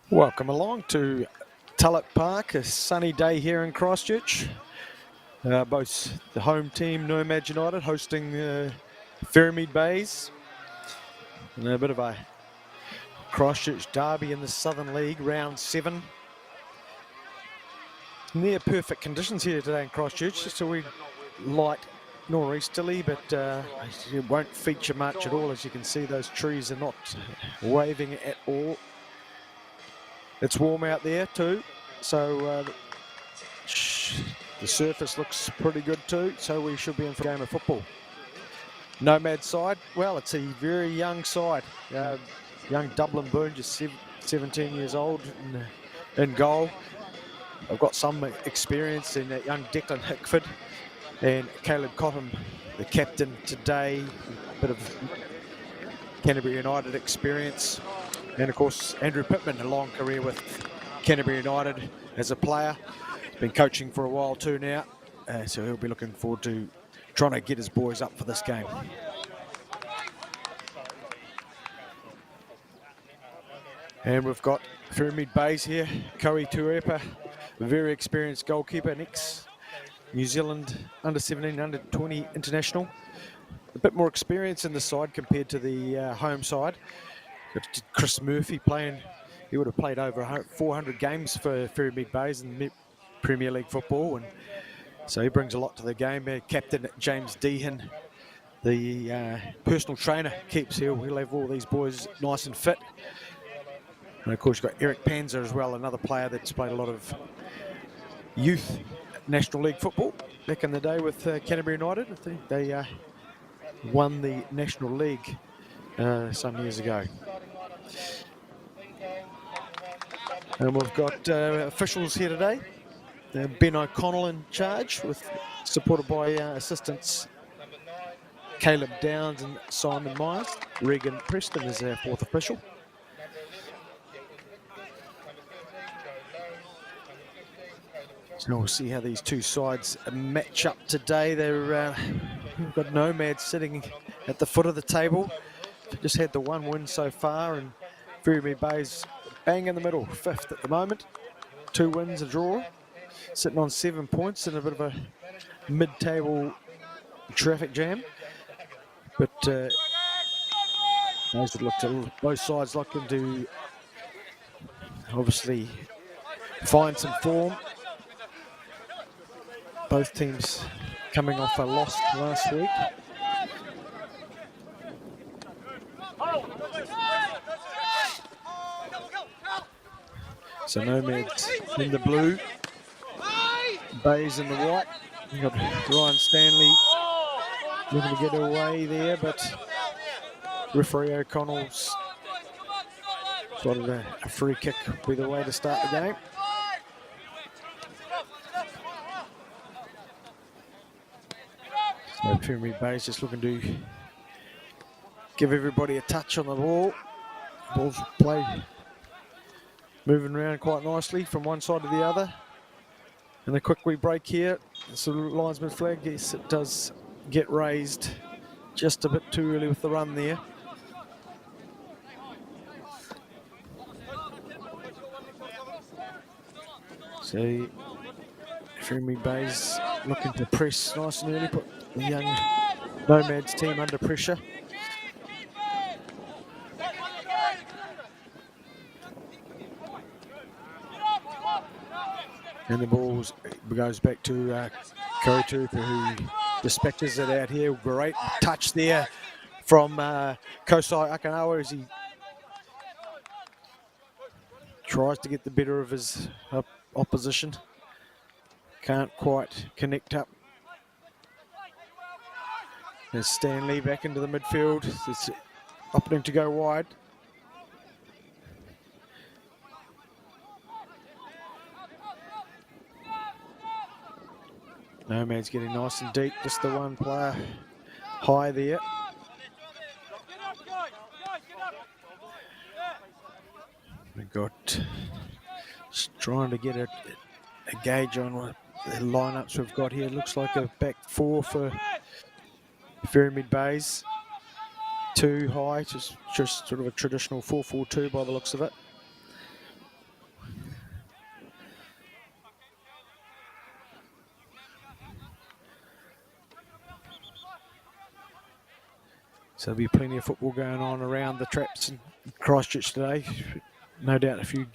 Welcome along to Tulett Park, a sunny day here in Christchurch. Both the home team, Nomads United, hosting Ferrymead Bays. And a bit of a Christchurch derby in the Southern League, round 7. Near perfect conditions here today in Christchurch, just a wee light nor'easterly, but it won't feature much at all. As you can see, those trees are not waving at all. It's warm out there too, so the surface looks pretty good too, so we should be in for a game of football. Nomad side, well, it's a very young side. Young Dublin Boone, just 17 years old in goal. I've got some experience in young Declan Hickford and Caleb Cotton, the captain today, a bit of Canterbury United experience. And of course, Andrew Pittman, a long career with Canterbury United as a player. He's been coaching for a while too now, so he'll be looking forward to trying to get his boys up for this game. And we've got Ferrymead Bays here, Koei Turepa, a very experienced goalkeeper, an ex-New Zealand under-17, under-20 international. A bit more experience in the side compared to the home side. Got Chris Murphy playing, he would have played over 400 games for Ferrymead Bays in Premier League football, and so he brings a lot to the game. Captain James Deehan, the personal trainer, keeps he'll have all these boys nice and fit. And of course, you've got Eric Panzer as well, another player that's played a lot of youth National League football back in the day with Canterbury United. I think they won the National League some years ago. And we've got officials here today. Ben O'Connell in charge, supported by assistants Caleb Downs and Simon Myers. Regan Preston is our fourth official. So we'll see how these two sides match up today. We've got Nomads sitting at the foot of the table. Just had the one win so far, and Ferrymead Bays bang in the middle, 5th at the moment. 2 wins, a draw, sitting on 7 points in a bit of a mid-table traffic jam. But both sides looking to obviously find some form. Both teams coming off a loss last week. So Nomads in the blue, Bays in the white. You've got Ryan Stanley looking to get away there, but referee O'Connell's thought a free kick would be the way to start the game. So Ferrymead Bays just looking to give everybody a touch on the ball. Ball's play moving around quite nicely from one side to the other. And a quick wee break here. So linesman flag, yes, it does get raised just a bit too early with the run there. So Ferrymead Bays looking to press nice and early, put the young Nomads team under pressure. And the ball goes back to Kotu, who dispatches it out here. Great touch there from Kosai Akanawa as he tries to get the better of his opposition. Can't quite connect up. There's Stanley back into the midfield. It's opening to go wide. Nomad's getting nice and deep, just the one player high there. We've got just trying to get a gauge on what the lineups we've got here. Looks like a back 4 for Ferrymead Bays. 2 high, just sort of a traditional 4-4-2 by the looks of it. So there'll be plenty of football going on around the traps in Christchurch today. No doubt a few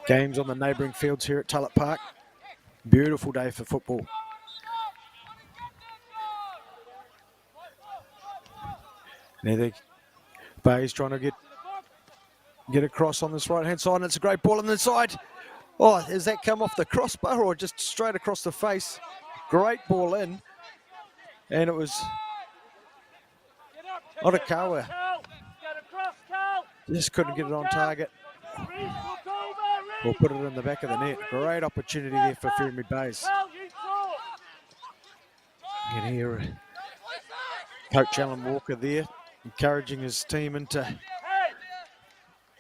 games on the neighbouring fields here at Tulett Park. Beautiful day for football. Now the Bay's trying to get across on this right-hand side, and it's a great ball on the side. Oh, has that come off the crossbar or just straight across the face? Great ball in, and it was Otakawa. Just couldn't get it on target. We'll put it in the back of the net. Great opportunity there for Ferrymead Bays. You can hear Coach Alan Walker there, encouraging his team into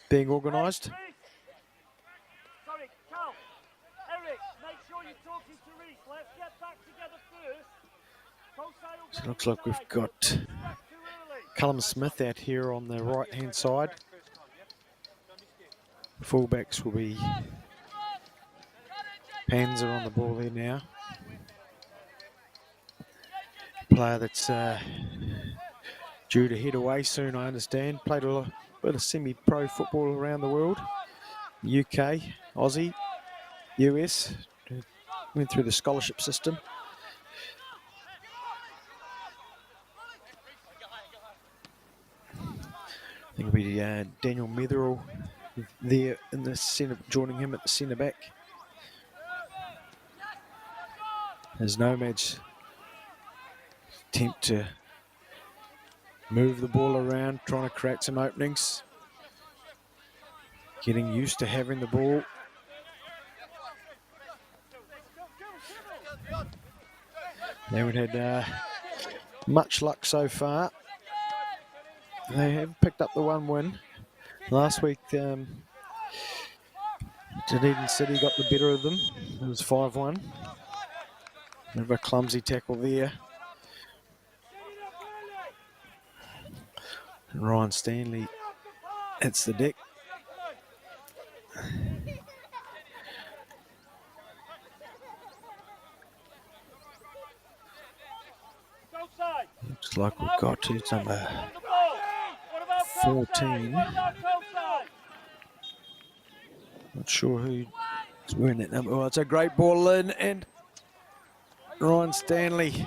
being organised. So it looks like we've got Callum Smith out here on the right-hand side. The fullbacks will be Panzer on the ball there now. Player that's due to head away soon, I understand. Played a bit of semi-pro football around the world. UK, Aussie, US. Went through the scholarship system. I think it'll be Daniel Metherell there in the centre, joining him at the centre back. As Nomads attempt to move the ball around, trying to create some openings. Getting used to having the ball. They haven't had much luck so far. They have picked up the one win. Last week, Dunedin City got the better of them. It was 5-1. Bit of a clumsy tackle there. And Ryan Stanley hits the deck. Looks like we've got to number 14. Not sure who's wearing that number. Oh, it's a great ball in, and Ryan Stanley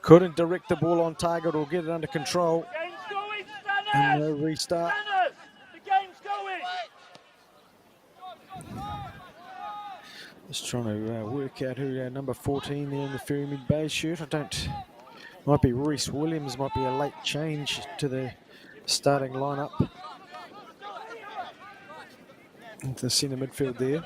couldn't direct the ball on target or get it under control. And no restart. Just trying to work out who number 14 there in the Ferrymead Bay shirt. Might be Reese Williams, might be a late change to the starting lineup. Into the centre midfield there.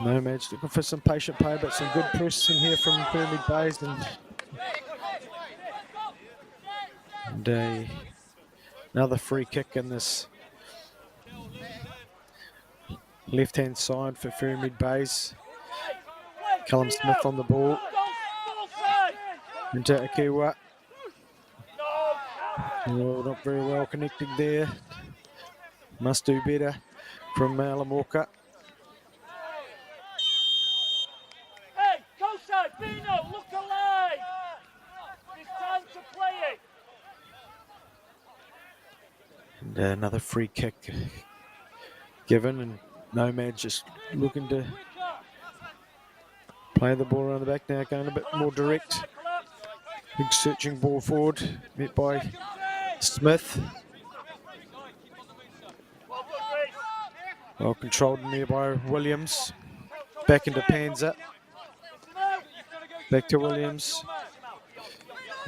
Nomads looking for some patient play, but some good press in here from Ferrymead Bays, and another free kick in this left-hand side for Ferrymead Bays. Callum Smith on the ball. Into Akiwa. Oh, not very well connected there. Must do better from Alan Walker. Hey, Kosai, Bino, look alive! It's time to play it. And another free kick given, and Nomads just looking to play the ball around the back now, going a bit more direct. Big searching ball forward, met by Smith. Well controlled in there by Williams. Back into Panzer. Back to Williams.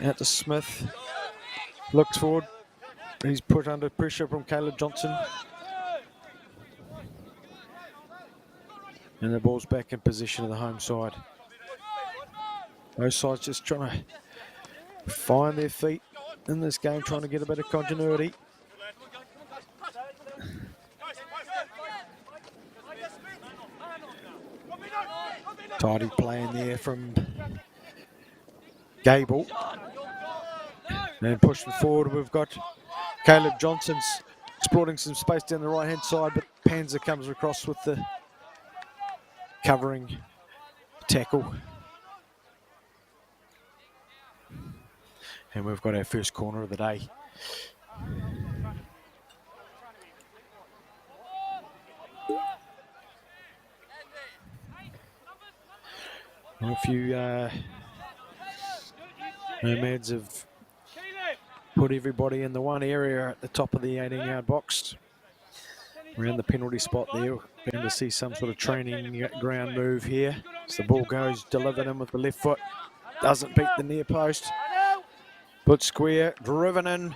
Out to Smith. Looks forward. He's put under pressure from Caleb Johnson. And the ball's back in position of the home side. Both sides just trying to find their feet in this game, trying to get a bit of continuity. Tidy play in there from Gable. And pushing forward, we've got Caleb Johnson's exploring some space down the right-hand side, but Panzer comes across with the covering tackle. And we've got our first corner of the day. A few Nomads have put everybody in the one area at the top of the 18-yard box. Around the penalty spot there, we're going to see some sort of training ground move here. As the ball goes, delivered in with the left foot. Doesn't beat the near post. Put square, driven in.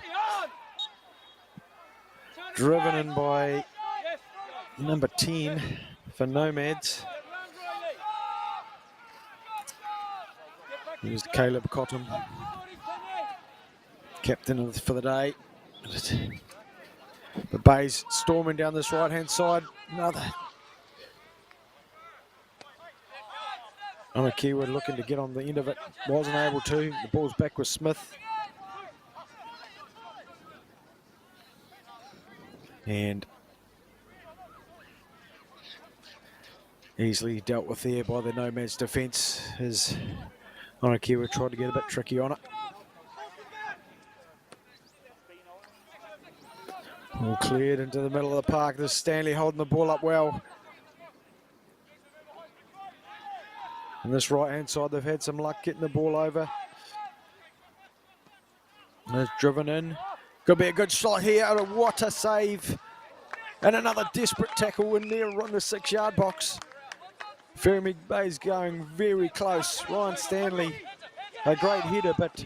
Driven in by number 10 for Nomads. Here's Caleb Cotton, captain for the day. The Bays storming down this right-hand side. Another. Keyword looking to get on the end of it. Wasn't able to. The ball's back with Smith. And easily dealt with there by the Nomads defence as Keyword tried to get a bit tricky on it. All cleared into the middle of the park. There's Stanley holding the ball up well. And this right-hand side, they've had some luck getting the ball over. And it's driven in. Could be a good shot here. What a save. And another desperate tackle in there on the 6-yard box. Ferrymead Bay's going very close. Ryan Stanley, a great header, but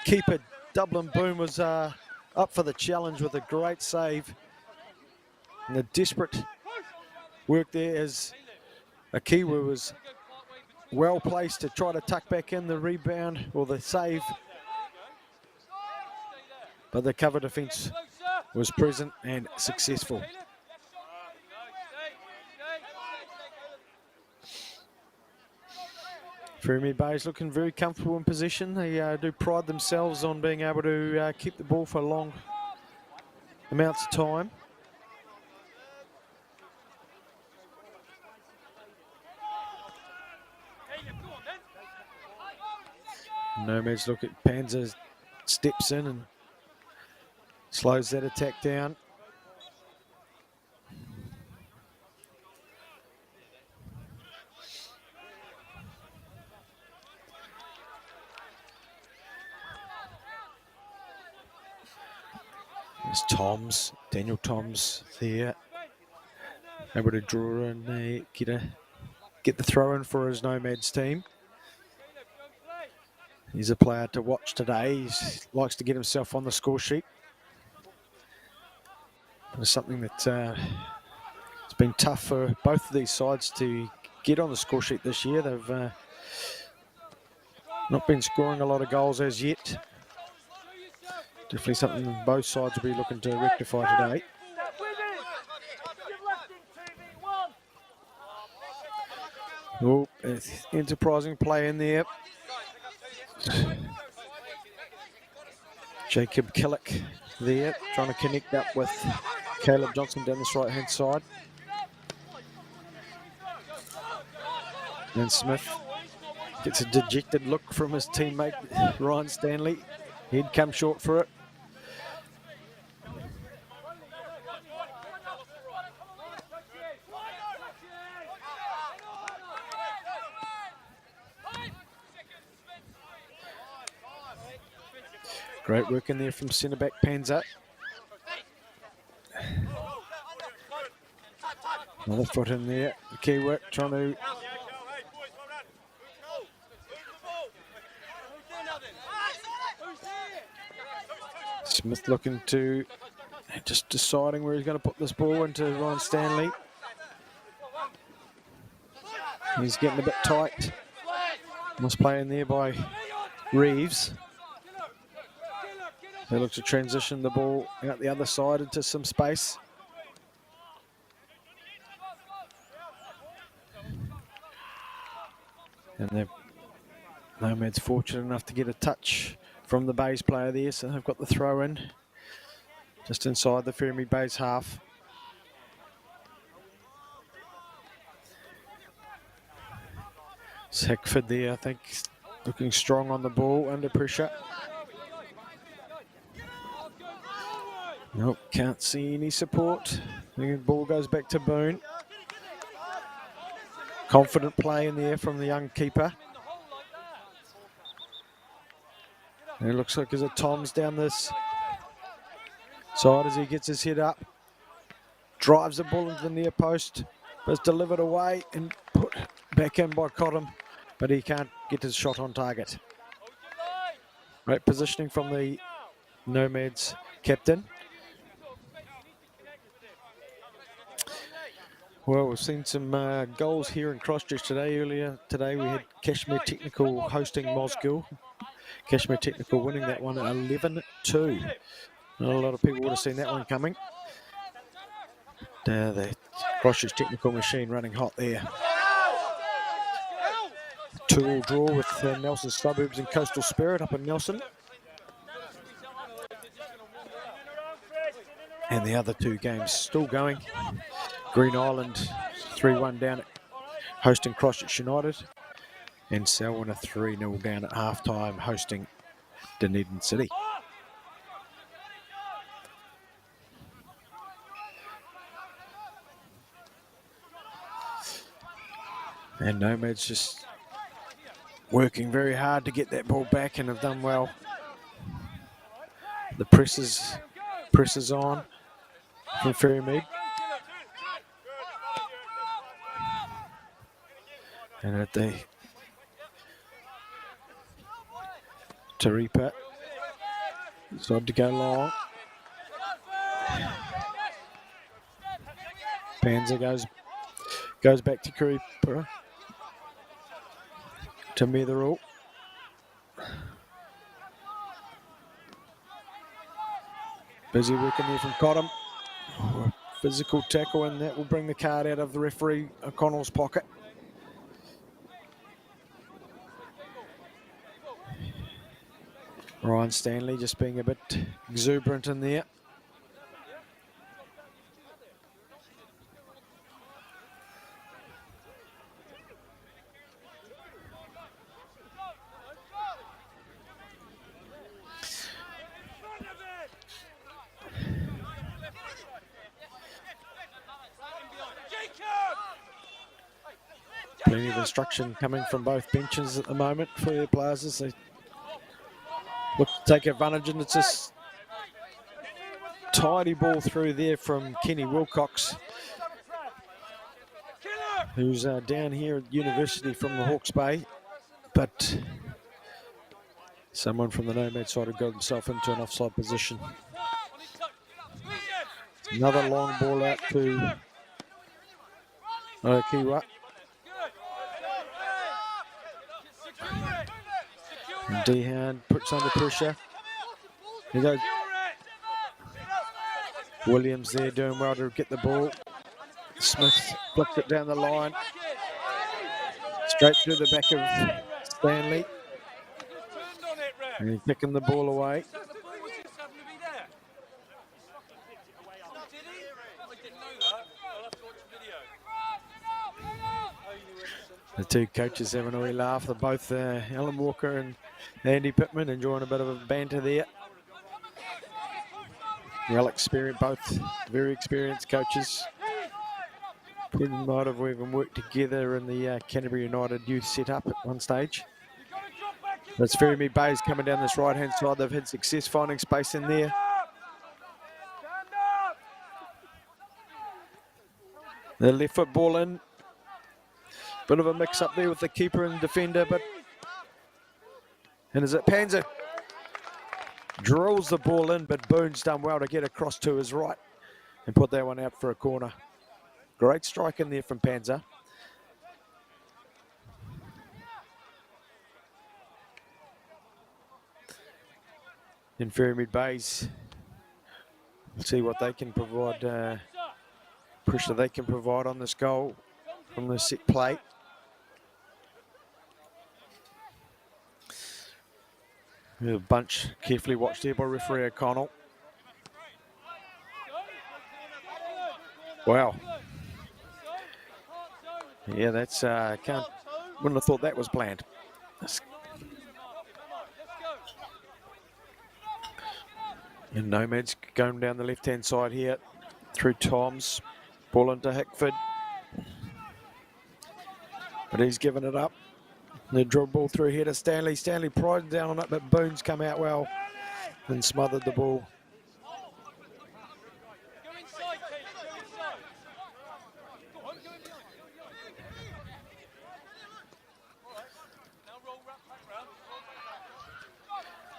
keeper Dublin Boom was up for the challenge with a great save. And the desperate work there as Akiwa was well placed to try to tuck back in the rebound or the save. But the cover defence was present and successful. Ferrymead Bay's looking very comfortable in position. They do pride themselves on being able to keep the ball for long amounts of time. Nomads look at Panzer, steps in and slows that attack down. There's Daniel Toms there, able to draw in, get the throw in for his Nomads team. He's a player to watch today. He likes to get himself on the score sheet. It's something that it's been tough for both of these sides to get on the score sheet this year. They've not been scoring a lot of goals as yet. Definitely something both sides will be looking to rectify today. Oh, enterprising play in there. Jacob Killick there, trying to connect up with Caleb Johnson down this right-hand side. And Smith gets a dejected look from his teammate, Ryan Stanley. He'd come short for it. Great work in there from centre-back Panzer. Another foot in there. Key work trying to... Smith looking to... just deciding where he's going to put this ball into Ryan Stanley. He's getting a bit tight. Nice play in there by Reeves. They look to transition the ball out the other side into some space. And the Nomads fortunate enough to get a touch from the Bays player there, so they've got the throw in just inside the Ferrymead Bays half. Sackford there, I think, looking strong on the ball, under pressure. Nope, can't see any support. The ball goes back to Boone. Confident play in there from the young keeper. And it looks like there's a Tom's down this side as he gets his head up. Drives the ball into the near post, but it's delivered away and put back in by Cottam, but he can't get his shot on target. Great positioning from the Nomads captain. Well, we've seen some goals here in Christchurch today. Earlier today we had Kashmir Technical hosting Mosgill. Kashmir Technical winning that one 11-2. Not a lot of people would have seen that one coming. The Christchurch Technical machine running hot there. 2-2 draw with Nelson Suburbs and Coastal Spirit up in Nelson. And the other two games still going. Green Island 3-1 down at hosting Christchurch United. And Selwyn a 3-0 down at halftime hosting Dunedin City. And Nomads just working very hard to get that ball back and have done well. The press is on from Ferrymead. And at the Taripa decided to go long. Panza goes back to Kuripa. To Metherall. Busy working there from Cottam. Physical tackle, and that will bring the card out of the referee O'Connell's pocket. Ryan Stanley just being a bit exuberant in there. Plenty of instruction coming from both benches at the moment for their players as they look to take advantage, and it's this tidy ball through there from Kenny Wilcox, who's down here at university from the Hawke's Bay, but someone from the Nomad side had got himself into an offside position. Another long ball out to Kiwa. Dehan puts under pressure. Here goes Williams there doing well to get the ball. Smith flipped it down the line. Straight through the back of Stanley. And he's picking the ball away. The two coaches having a wee laugh. They're both Alan Walker and Andy Pittman enjoying a bit of a banter there. Well experienced, both very experienced coaches. Might have even worked together in the Canterbury United youth setup at one stage. That's Ferrymead Bays coming down this right-hand side. They've had success finding space in there. The left foot ball in. Bit of a mix-up there with the keeper and defender, but... And is it Panza? Drills the ball in, but Boone's done well to get across to his right and put that one out for a corner. Great strike in there from Panza. In Ferrymead Bays, see what they can provide, pressure they can provide on this goal from the set play. A bunch carefully watched there by referee O'Connell. Wow. Yeah, that's can't Wouldn't have thought that was planned. And Nomads going down the left-hand side here through Toms. Ball into Hickford. But he's given it up. The draw ball through here to Stanley. Stanley prides down on it, but Boone's come out well and smothered the ball.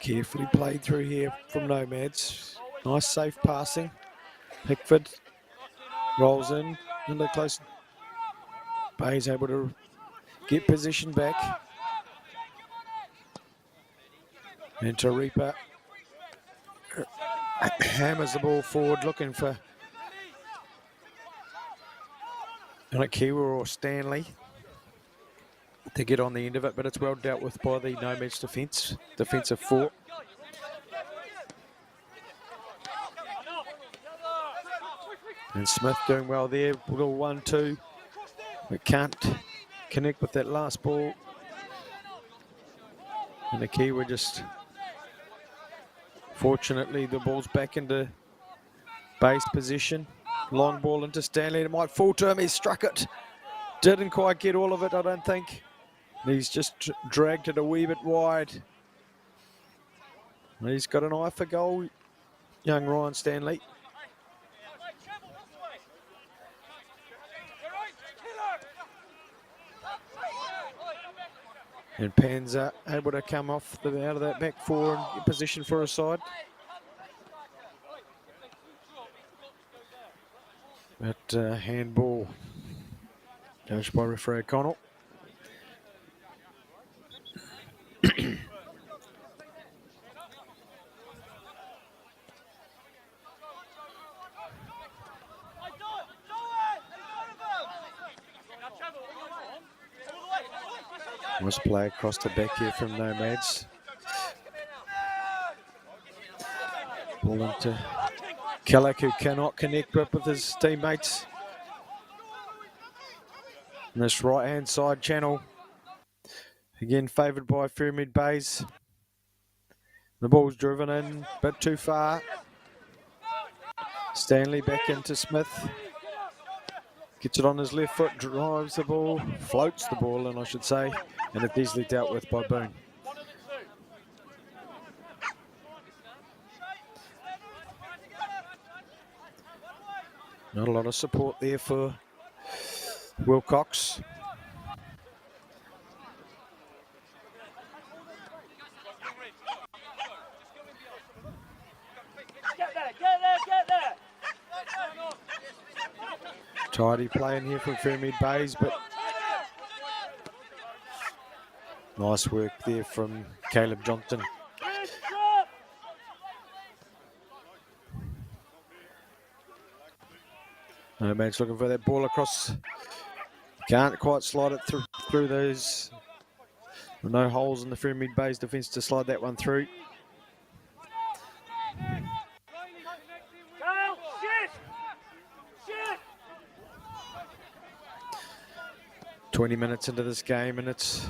Carefully played through here from Nomads. Nice safe passing. Hickford rolls in into close. Bay's able to get position back. And Turepa hammers the ball forward, looking for Kiwa or Stanley to get on the end of it, but it's well dealt with by the Nomads defence. Defensive four. And Smith doing well there. Little 1-2. We can't connect with that last ball. And the Kiwi just, fortunately, the ball's back into base position. Long ball into Stanley. It might fall to him. He struck it. Didn't quite get all of it, I don't think. He's just dragged it a wee bit wide. He's got an eye for goal, young Ryan Stanley. And Panza able to come off out of that back four and get position for a side. But handball judged by referee O'Connell. Nice play across the back here from Nomads. Ball into Kellogg, who cannot connect with his teammates. And this right-hand side channel, again favoured by Ferrymead Bays. The ball's driven in a bit too far. Stanley back into Smith. Gets it on his left foot, drives the ball, floats the ball in, I should say, and it's easily dealt with by Boone. Not a lot of support there for Wilcox. Get there. Tidy playing here from Ferrymead Bays, but nice work there from Caleb Johnson. Nomads looking for that ball across. Can't quite slide it through those. No holes in the Ferrymead Bays defence to slide that one through. 20 minutes into this game and it's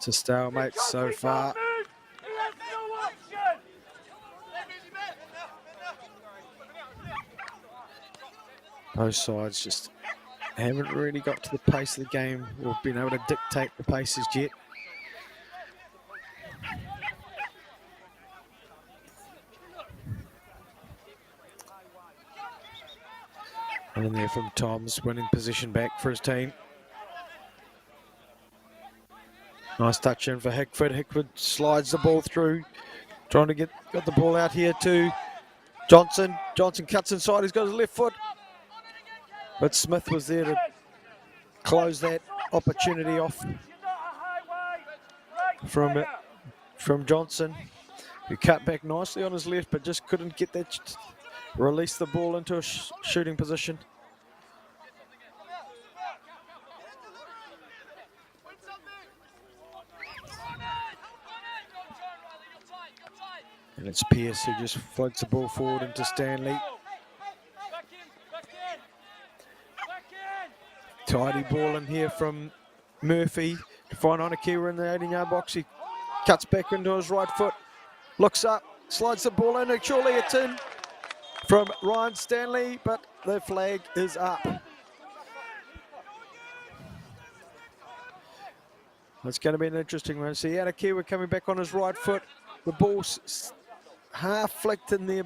a stalemate so far. Both sides just haven't really got to the pace of the game or been able to dictate the paces yet. And in there from Toms, winning position back for his team. Nice touch in for Hickford. Hickford slides the ball through, trying to got the ball out here to Johnson. Johnson cuts inside, he's got his left foot. But Smith was there to close that opportunity off from Johnson, who cut back nicely on his left, but just couldn't get that, release the ball into a shooting position. And it's Pearce who just floats the ball forward into Stanley. Tidy ball in here from Murphy to find Anakiwa in the 18-yard box. He cuts back into his right foot, looks up, slides the ball in, and surely it's in from Ryan Stanley, but the flag is up. It's going to be an interesting one. See Anakiwa coming back on his right foot. The ball's half flicked in there.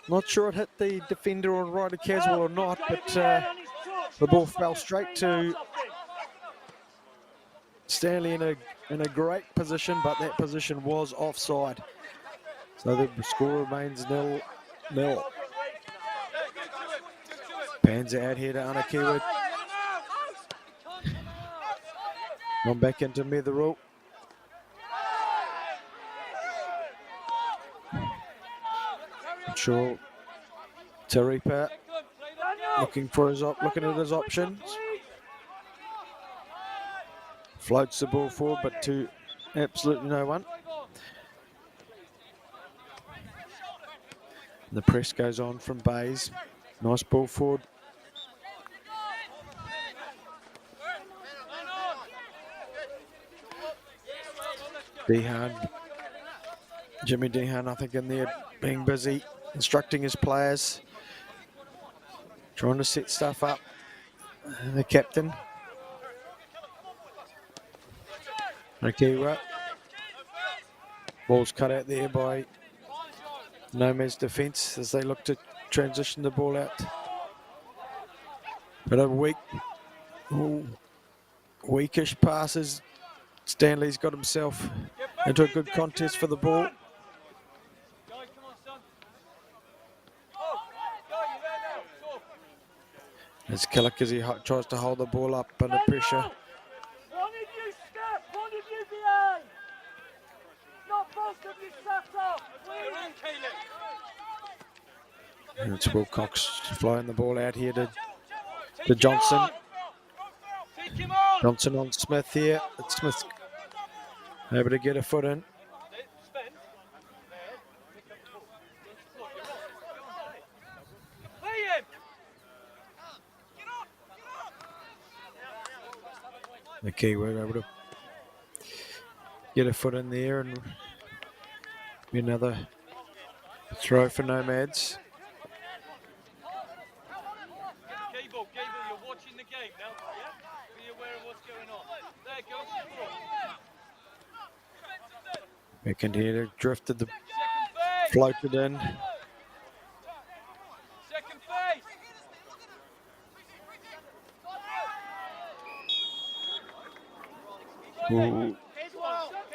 Not sure it hit the defender on Ryder Caswell or not, but the ball fell straight to Stanley in a great position, but that position was offside. So the score remains 0-0. Pans out here to Anakiwa. On back into Metherall. Sure. Taripa looking at his options. Floats the ball forward, but to absolutely no one. The press goes on from Bays. Nice ball forward. Dehan, Jimmy Dehan, I think, in there being busy, instructing his players, trying to set stuff up. The captain, Nakiwa. Ball's cut out there by Nomads defence as they look to transition the ball out. But a weakish passes. Stanley's got himself into a good contest for the ball. As Killick as he tries to hold the ball up under pressure. One of you step, one of you behind. Not both of you sat off, please. And it's Wilcox flying the ball out here to Johnson. Johnson on Smith here. It's Smith able to get a foot in. The Kiwi able to get a foot in there and be another throw for Nomads. Gable, you're watching the game now, yeah? Be aware of what's going on. There, go. Back in here, drifted floated in. Second phase. Ooh.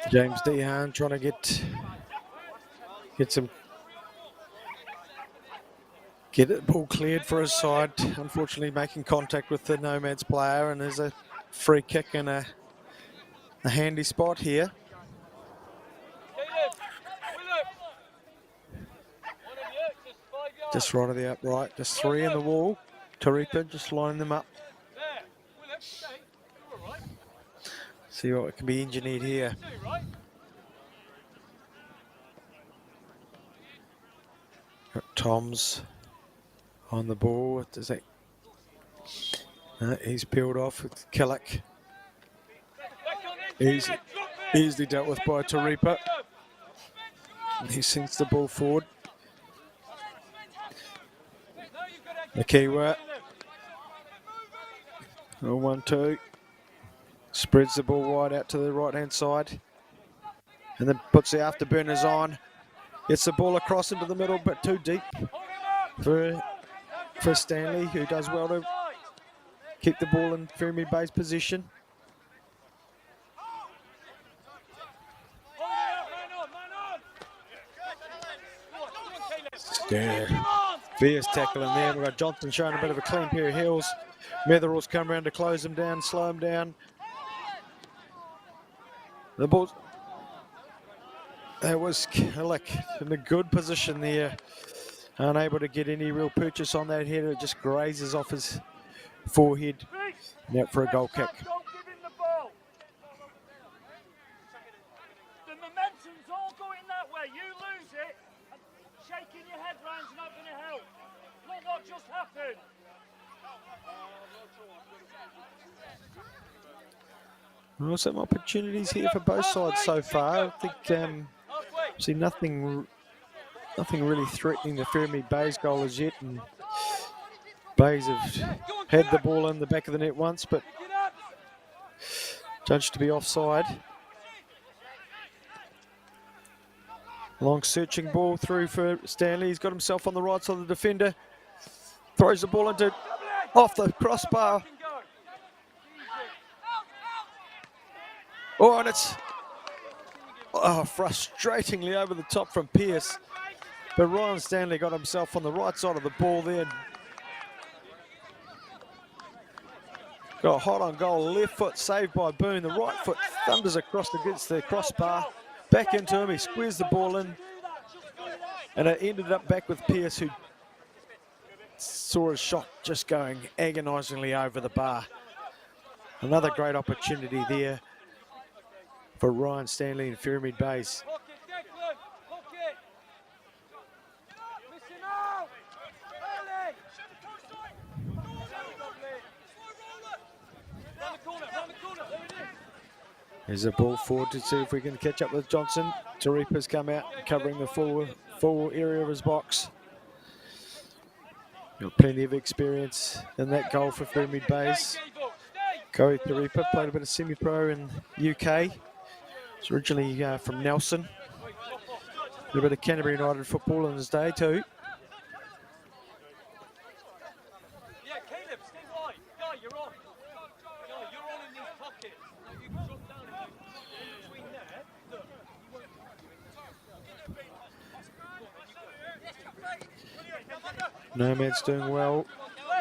James Dehan trying to get the ball cleared for his side. Unfortunately, making contact with the Nomads player, and there's a free kick and a handy spot here. Just right of the upright, just three in the wall. Taripa just lining them up. See what can be engineered here. Got Tom's on the ball. Does that? He's peeled off with Killick. Easily dealt with by Taripa. He sinks the ball forward. Nakiwa. 1-2. Spreads the ball wide out to the right-hand side. And then puts the afterburners on. Gets the ball across into the middle, but too deep for Stanley, who does well to keep the ball in Ferrymead Bay's position. Fierce tackle in there. We've got Johnson showing a bit of a clean pair of heels. Metherall's come around to close him down, slow him down. The ball. That was Killick in a good position there. Unable to get any real purchase on that header. It just grazes off his forehead. Now for a goal kick. Don't give him the ball. The momentum's all going that way. You lose it, and shaking your head round's not going to help. Look what just happened. Well, some opportunities here for both sides so far. I think see nothing really threatening the Ferrymead Bays goal as yet, and Bays have had the ball in the back of the net once, but judged to be offside. Long searching ball through for Stanley. He's got himself on the right side of the defender. Throws the ball into off the crossbar. Oh, and it's frustratingly over the top from Pearce. But Ryan Stanley got himself on the right side of the ball there. Got hot on goal, left foot saved by Boone. The right foot thunders across against the crossbar. Back into him, he squares the ball in. And it ended up back with Pearce, who saw his shot just going agonisingly over the bar. Another great opportunity there for Ryan Stanley and Ferrymead Bays. There's a ball forward to see if we can catch up with Johnson. Turepa's come out covering the full area of his box. Got plenty of experience in that goal for Ferrymead Bays. Koe Turepa played a bit of semi-pro in UK. He's originally from Nelson. Did a bit of Canterbury United football in his day too. Yeah, Caleb, stay wide. Guy, you're on. Guy, you're on in these pockets. Now you can drop down and in between there. Look, you won't. Nomads doing well,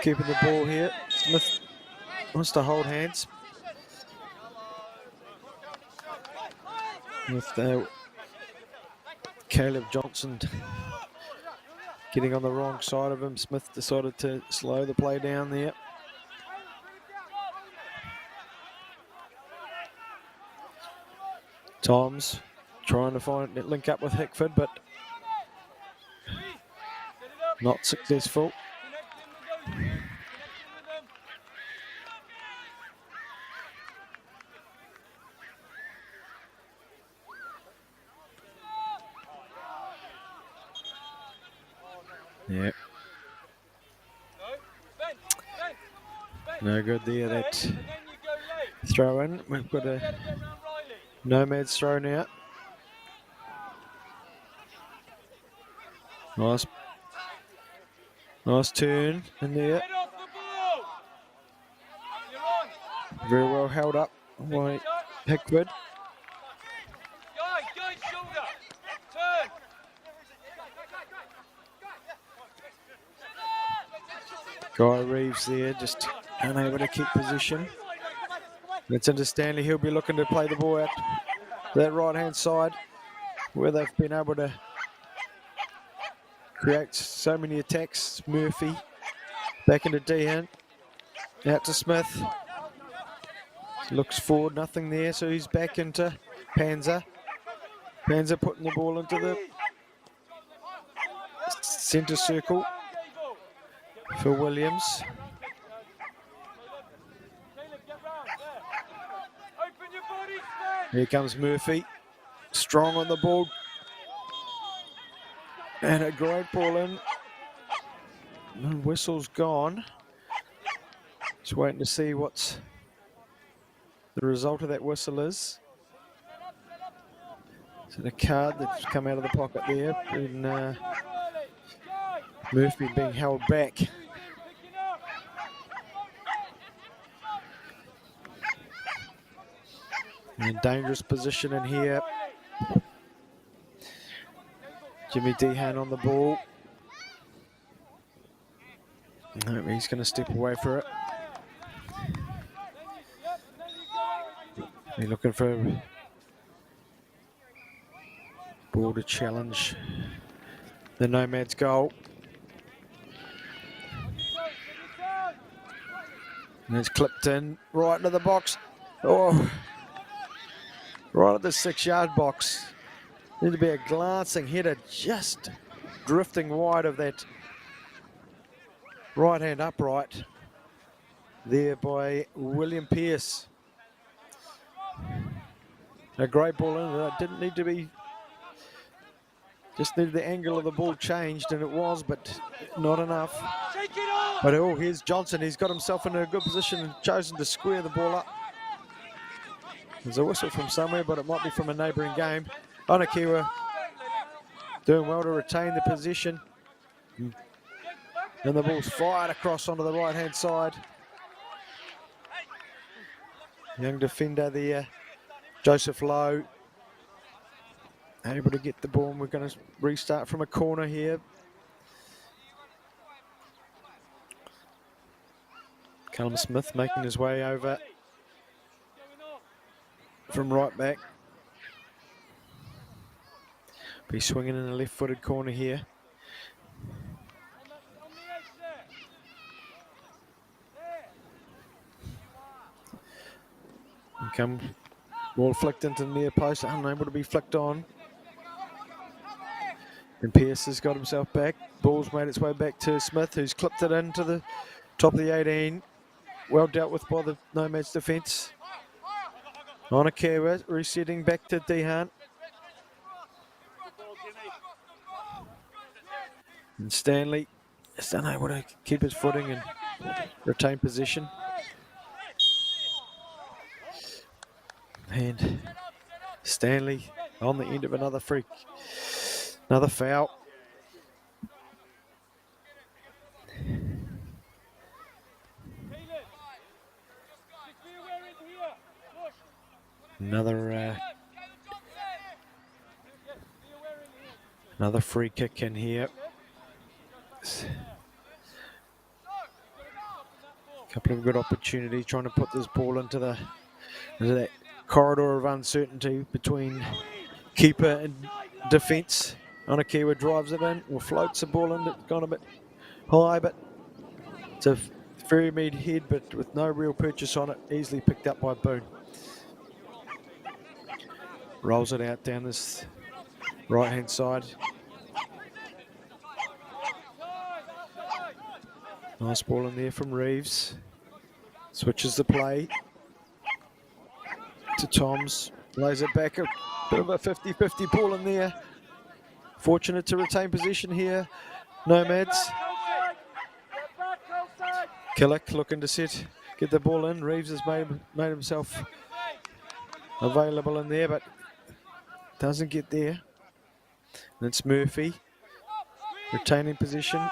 keeping the ball here. Smith wants to hold hands with Caleb Johnson getting on the wrong side of him. Smith decided to slow the play down there. Toms trying to link up with Hickford, but not successful. Yeah. No good there, that throw in. We've got a Nomads thrown out. Nice turn in there. Very well held up by Hickford. Guy Reeves there, just unable to keep position. It's into Stanley. He'll be looking to play the ball out that right-hand side, where they've been able to create so many attacks. Murphy back into Dehan, out to Smith. Looks forward, nothing there, so he's back into Panzer. Panzer putting the ball into the centre circle for Williams. Here comes Murphy, strong on the ball, and a great ball in. And whistle's gone. Just waiting to see what's the result of that whistle is. So the card that's come out of the pocket there, and Murphy being held back. In a dangerous position in here. Jimmy Dehan on the ball. No, he's going to step away for it. He's looking for a ball to challenge the Nomads goal. And it's clipped in right into the box. Oh, right at the 6-yard box. Need to be a glancing header, just drifting wide of that right hand upright there by William Pearce. A great ball in it. It didn't need to be, just needed the angle of the ball changed, and it was, but not enough. Take it on! But oh, here's Johnson. He's got himself in a good position and chosen to square the ball up. There's a whistle from somewhere, but it might be from a neighbouring game. Anakiwa doing well to retain the position. And the ball's fired across onto the right-hand side. Young defender there, Joseph Lowe. Able to get the ball, and we're going to restart from a corner here. Callum Smith making his way over from right back. Be swinging in a left-footed corner here. And come ball flicked into the near post, unable to be flicked on. And Pearce has got himself back. Ball's made its way back to Smith, who's clipped it into the top of the 18. Well dealt with by the Nomads defence. Onakawa resetting back to Dehan. And Stanley is unable to keep his footing and retain position. And Stanley on the end of another freak. Another foul. Another free kick in here. Couple of good opportunities trying to put this ball into that corridor of uncertainty between keeper and defence. Anakiwa drives it in, or floats the ball in. It's gone a bit high, but it's a Ferrymead head, but with no real purchase on it. Easily picked up by Boone. Rolls it out down this right-hand side. Nice ball in there from Reeves. Switches the play to Toms. Lays it back, a bit of a 50-50 ball in there. Fortunate to retain position here, Nomads. Killick looking to get the ball in. Reeves has made himself available in there, but doesn't get there. And it's Murphy retaining position.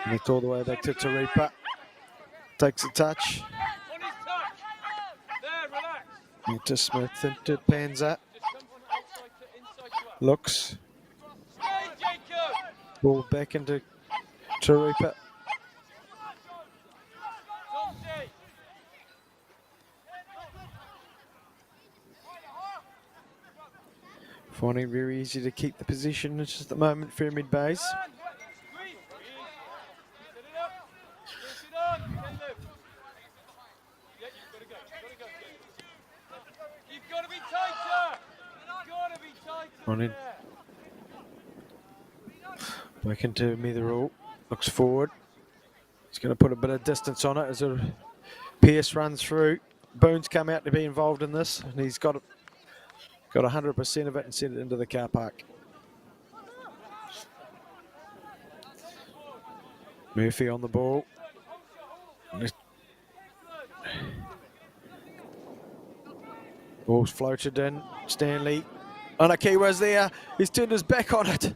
And it's all the way back to Taripa. Takes a touch. Into Smith, into Panza. Looks. Ball back into Taripa. Finding it very easy to keep the position. It's just at the moment, Ferrymead Bays. On in. Back into Mitherall. Looks forward. He's going to put a bit of distance on it as Pearce runs through. Boone's come out to be involved in this, and he's got 100% of it and sent it into the car park. Murphy on the ball. Ball's floated in. Stanley. Anakiwa's there. He's turned his back on it.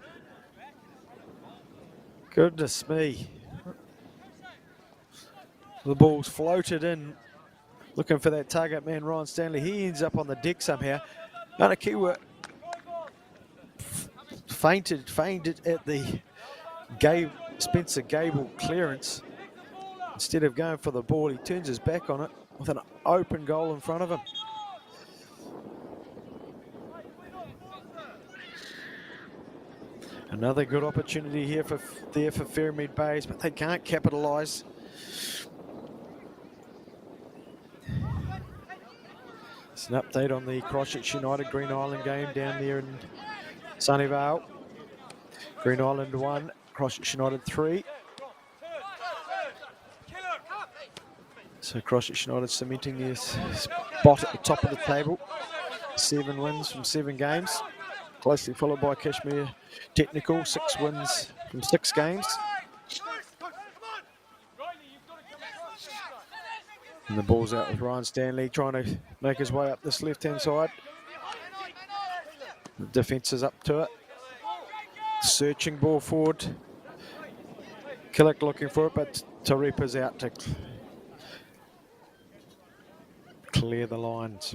Goodness me. The ball's floated in. Looking for that target man, Ryan Stanley. He ends up on the deck somehow. Anakiwa fainted at the Spencer Gable clearance. Instead of going for the ball, he turns his back on it with an open goal in front of him. Another good opportunity here for Ferrymead Bays, but they can't capitalise. It's an update on the Christchurch United Green Island game down there in Sunnyvale. Green Island 1, Christchurch United 3. So Christchurch United cementing their spot at the top of the table. 7 wins from 7 games. Closely followed by Kashmir Technical, 6 wins from 6 games. And the ball's out with Ryan Stanley trying to make his way up this left-hand side. The defence is up to it. Searching ball forward. Killick looking for it, but Turepa's out to clear the lines.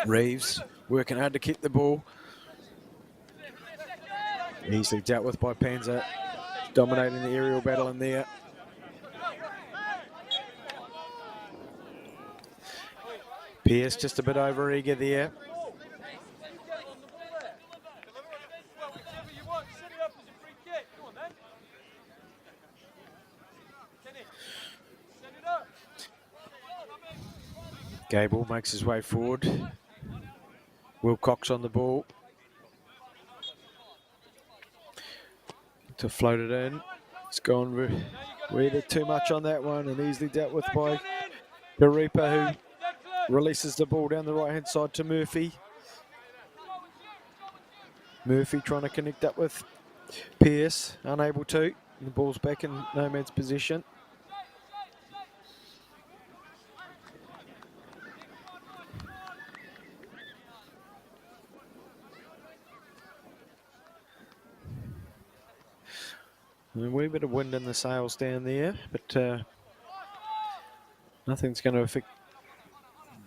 Reeves working hard to keep the ball. Easily dealt with by Panzer, dominating the aerial battle in there. Pearce just a bit over eager there. Gable makes his way forward. Wilcox on the ball. To float it in. It's gone way bit too much on that one and easily dealt with by Garepa, who releases the ball down the right-hand side to Murphy. Murphy trying to connect up with Pearce, unable to. The ball's back in Nomads' possession. A wee bit of wind in the sails down there, but nothing's going to affect,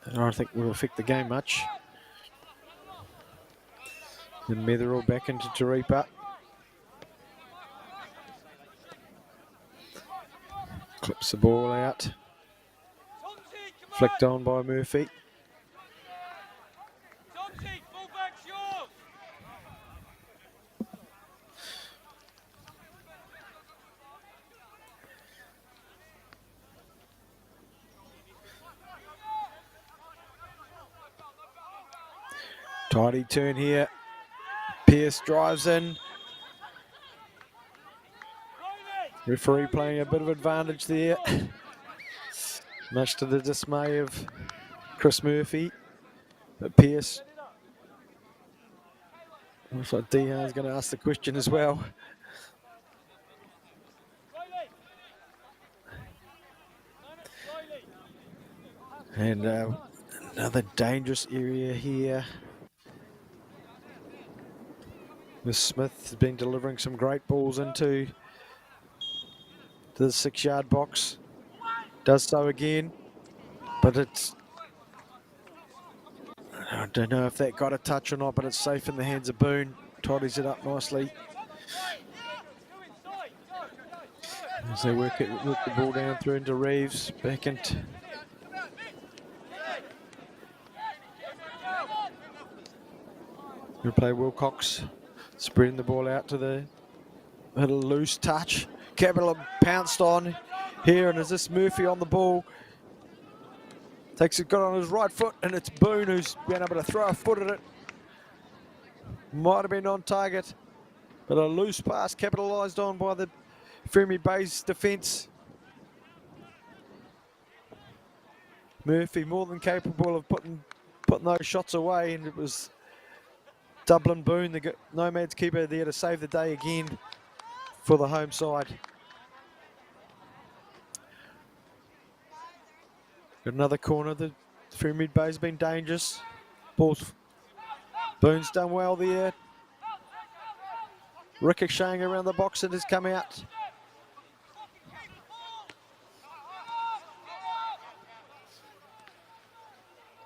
I don't think will affect the game much. And Metherall back into Turepa. Clips the ball out. Flicked on by Murphy. Tidy turn here. Pearce drives in. Referee playing a bit of advantage there. Much to the dismay of Chris Murphy. But Pearce, looks like Dehan's going to ask the question as well. And another dangerous area here. With Smith has been delivering some great balls into the 6-yard box. Does so again, but it's, I don't know if that got a touch or not, but it's safe in the hands of Boone. Tidies it up nicely. As they work the ball down through into Reeves, back into replay Wilcox, spreading the ball out to the little loose touch. Capital pounced on here, and is this Murphy on the ball? Takes it, got on his right foot, and it's Boone who's been able to throw a foot at it. Might have been on target, but a loose pass capitalised on by the Ferrymead Bay's defence. Murphy more than capable of putting those shots away, and it was Dublin Boone, the Nomads keeper, there to save the day again for the home side. Got another corner. The Ferrymead Bay's been dangerous. Boone's done well there. Ricocheting around the box, and has come out.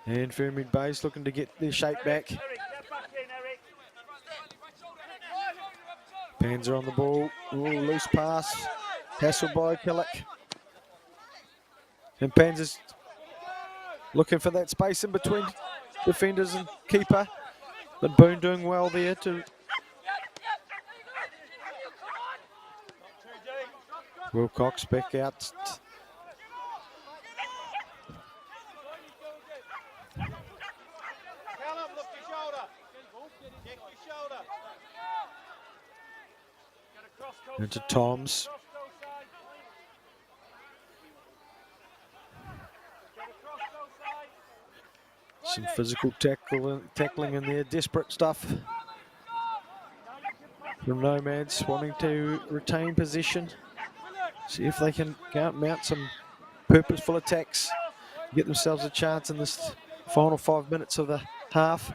And Ferrymead Bay's looking to get their shape back. Panzer on the ball. Ooh, loose pass. Hassled by Killick. And Panzer's looking for that space in between defenders and keeper. But Boone doing well there to Wilcox back out. Into Toms. Some physical tackling in there, desperate stuff from Nomads, wanting to retain possession. See if they can mount some purposeful attacks, get themselves a chance in this final 5 minutes of the half.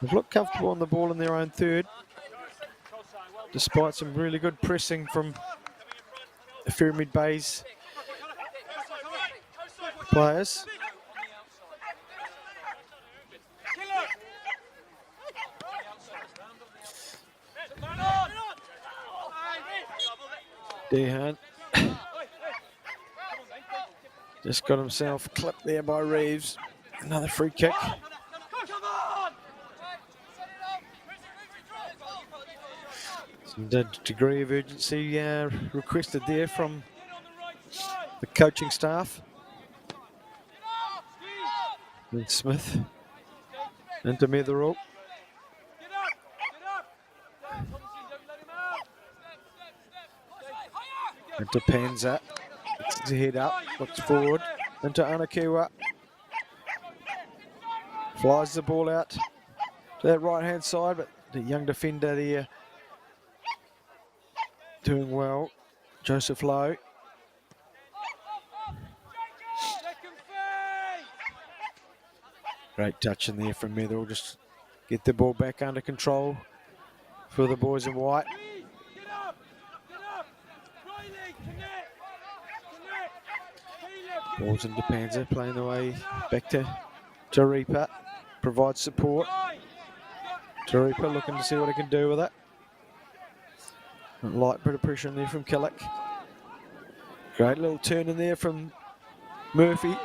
They've looked comfortable on the ball in their own third, despite some really good pressing from the Ferrymead Bays players. Dehan just got himself clipped there by Reeves. Another free kick. Some degree of urgency requested there from the coaching staff. And Smith into Metherall. Into Panza. His head up, looks forward. Into Anakiwa. Flies the ball out to that right hand side, but the young defender there doing well. Joseph Lowe. Great touch in there from Metherall, just get the ball back under control for the boys in white. Balls into Panza, playing the way back to Taripa, provides support. Taripa looking to see what he can do with it. A light bit of pressure in there from Killick. Great little turn in there from Murphy.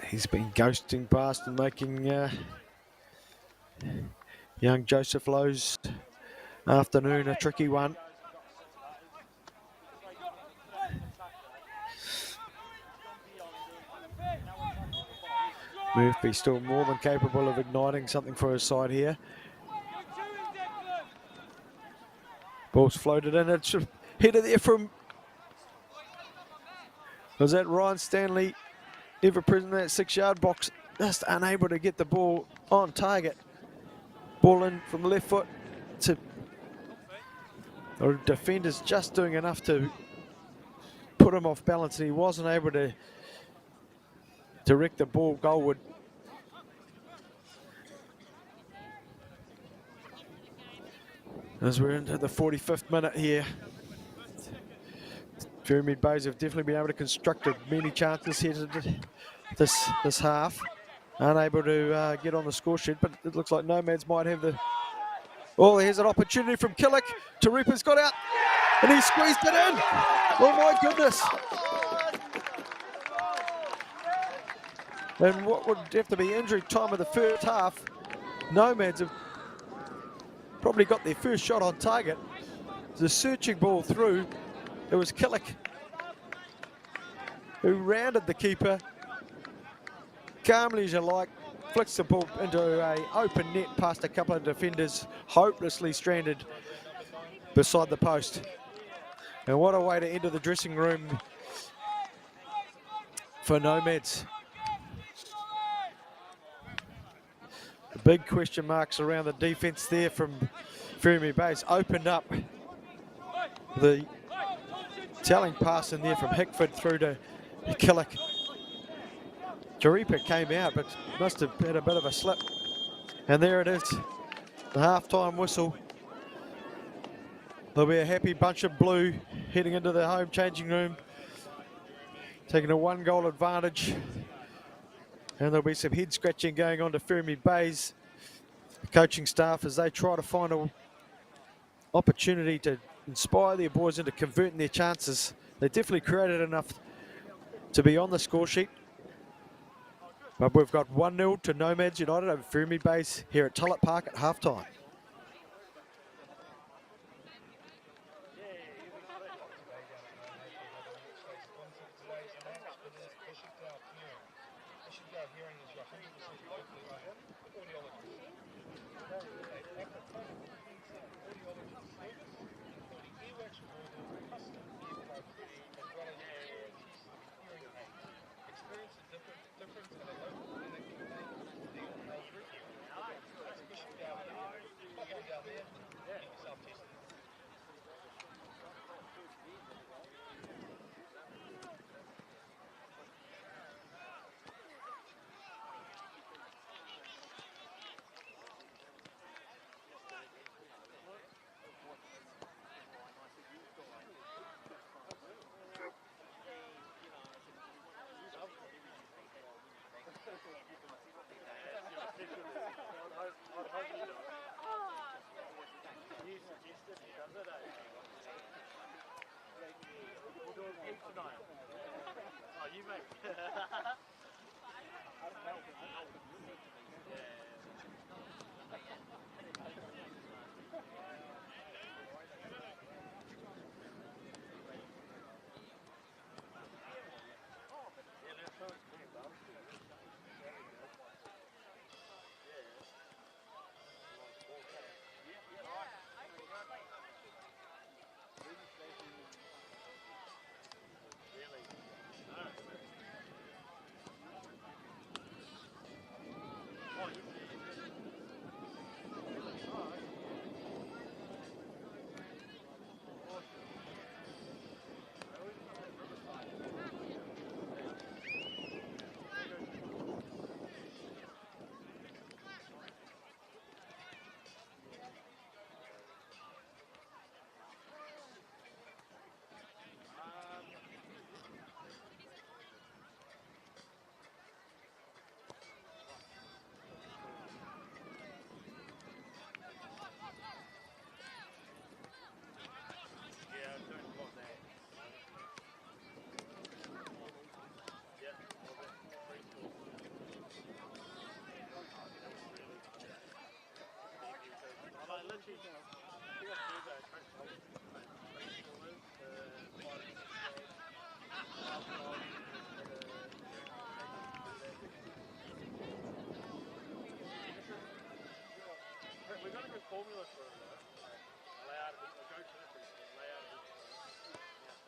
He's been ghosting past and making young Joseph Lowe's afternoon a tricky one. Murphy still more than capable of igniting something for his side here. Ball's floated in, it's headed there from, was that Ryan Stanley, ever present in that 6-yard box, just unable to get the ball on target. Ball in from the left foot to, the defender's just doing enough to put him off balance, and he wasn't able to direct the ball goalward. As we're into the 45th minute here, Ferrymead Bays have definitely been able to construct many chances here this half. Unable to get on the score sheet, but it looks like Nomads might have the... Oh, here's an opportunity from Killick. Taripa's got out, and he squeezed it in. Oh my goodness. And what would have to be injury time of the first half, Nomads have probably got their first shot on target. The searching ball through, it was Killick who rounded the keeper. Calmly as you like, flicks the ball into an open net past a couple of defenders, hopelessly stranded beside the post. And what a way to enter the dressing room for Nomads. The big question marks around the defence there from Ferrymead Bays opened up the telling pass in there from Hickford through to Killick. Taripa came out, but must have had a bit of a slip. And there it is, the half-time whistle. There'll be a happy bunch of blue heading into the home changing room, taking a 1-goal advantage. And there'll be some head scratching going on to Ferrymead Bays, the coaching staff, as they try to find an opportunity to inspire their boys into converting their chances. They definitely created enough to be on the score sheet. But we've got 1-0 to Nomads United over Ferrymead Bays here at Tulett Park at halftime. hearing is your 100% locally audiologist. They offer audiologist service, including earwax removal, custom earplug fitting, as well as hearing aids. Experience the difference at a local clinic near Melbourne. Let's push it down here. Pop on down there. Get yourself tested. You suggested he does it, We'll do it again tonight. Oh, you make it. We've got a good formula for it, though. Layout of it, go to the layout of it.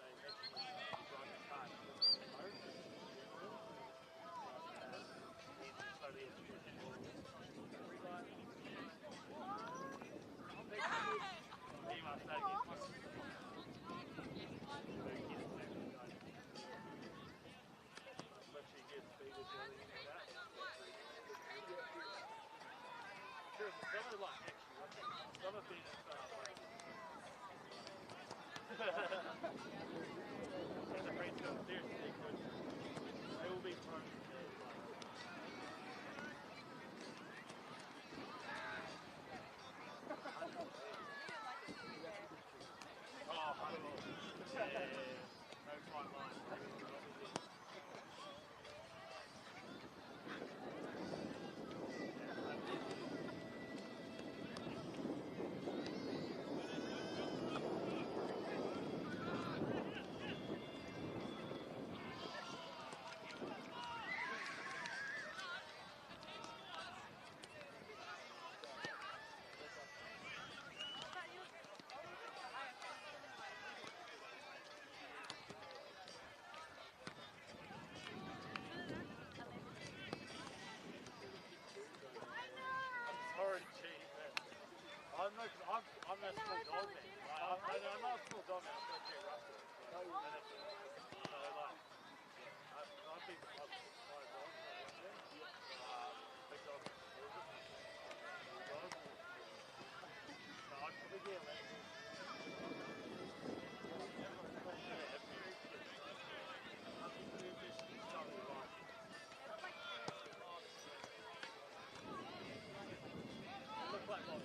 They mentioned drive the car. Some of these the friends go seriously good. They will be thrown in there. Oh, yeah. No fine line. I'm a small dog man. I'm not a small dog man. I'm going to get rusty. So like, I've been my dog. Big dog. Dog. So I'd probably get less. Look like what?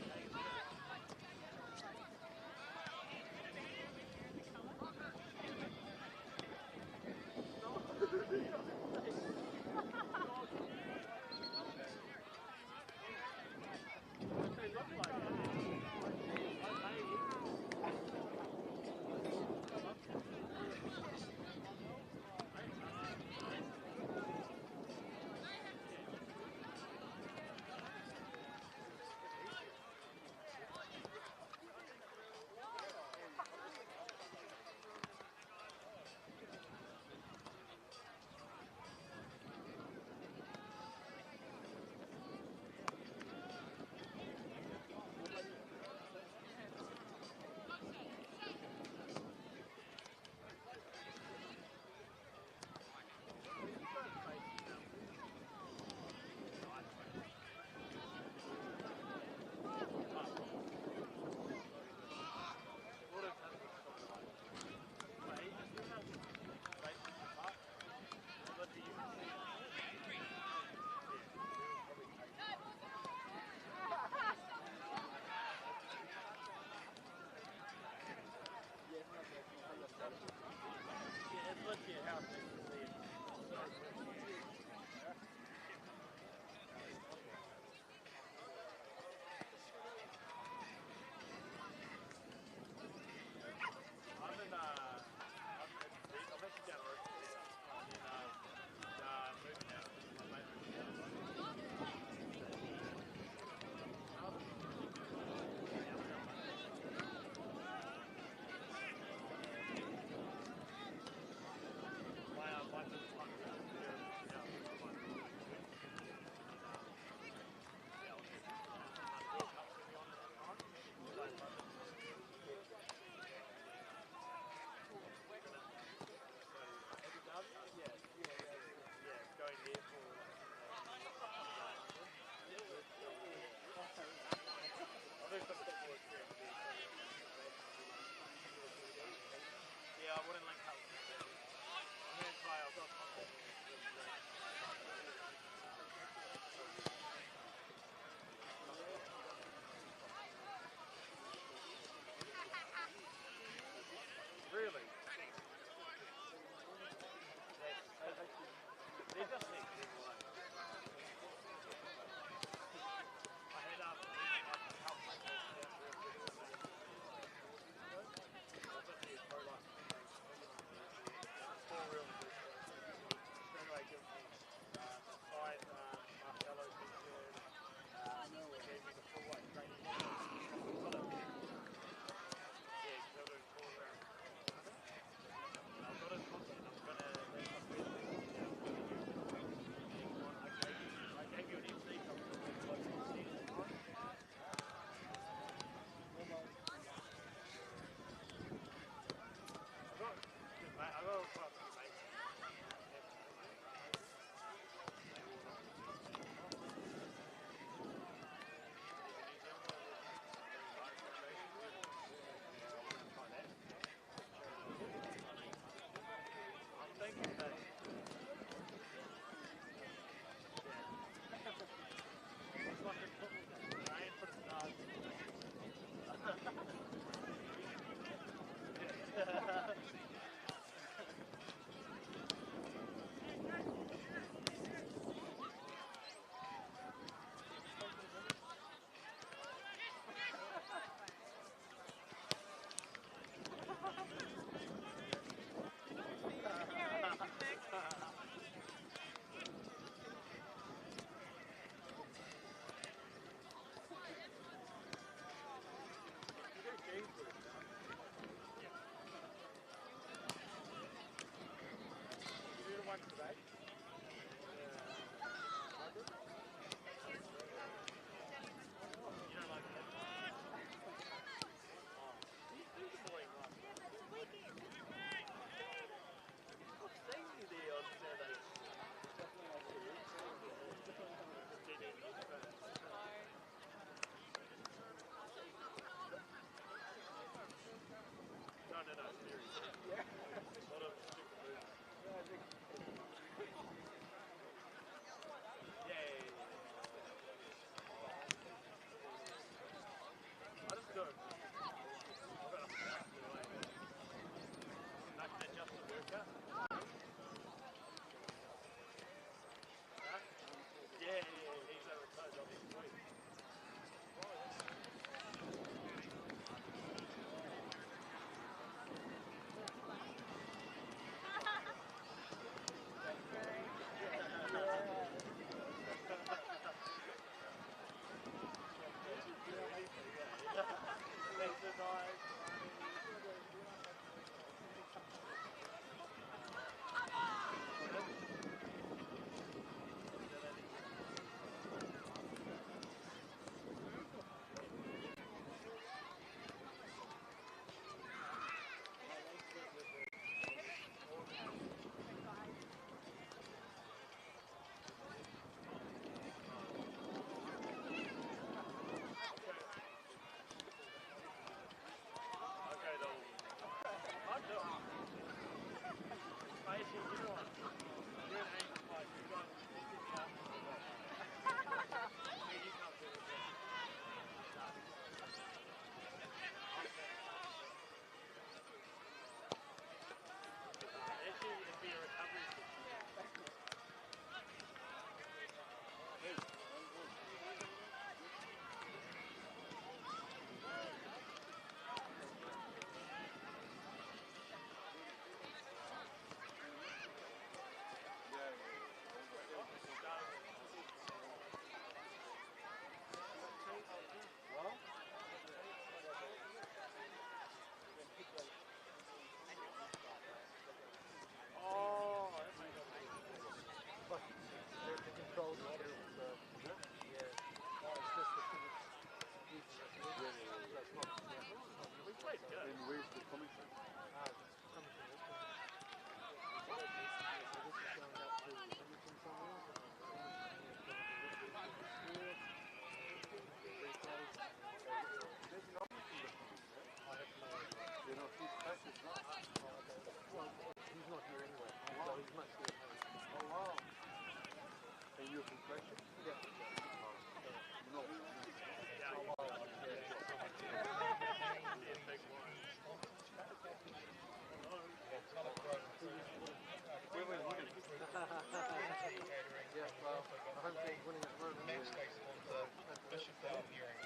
Next case on to Bishopdale Hearing.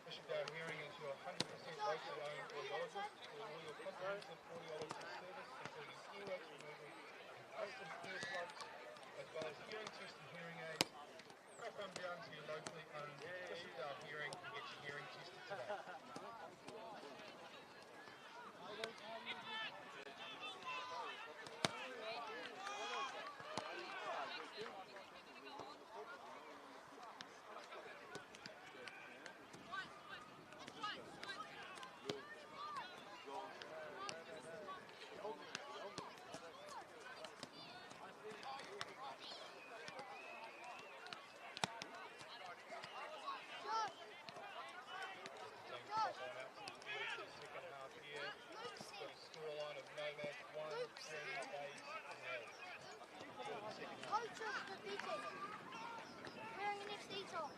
Bishopdale Hearing is your 100% locally owned audiologist for all your comprehensive audiology service, including earwax removal and custom ear plugs, as well as hearing tests and hearing aids. Come down to your locally owned Bishopdale Hearing and get your hearing tested today. Second half here, got a scoreline of Nomads 1, Ferrymead nil. Coach of the beating. Wearing an XD top.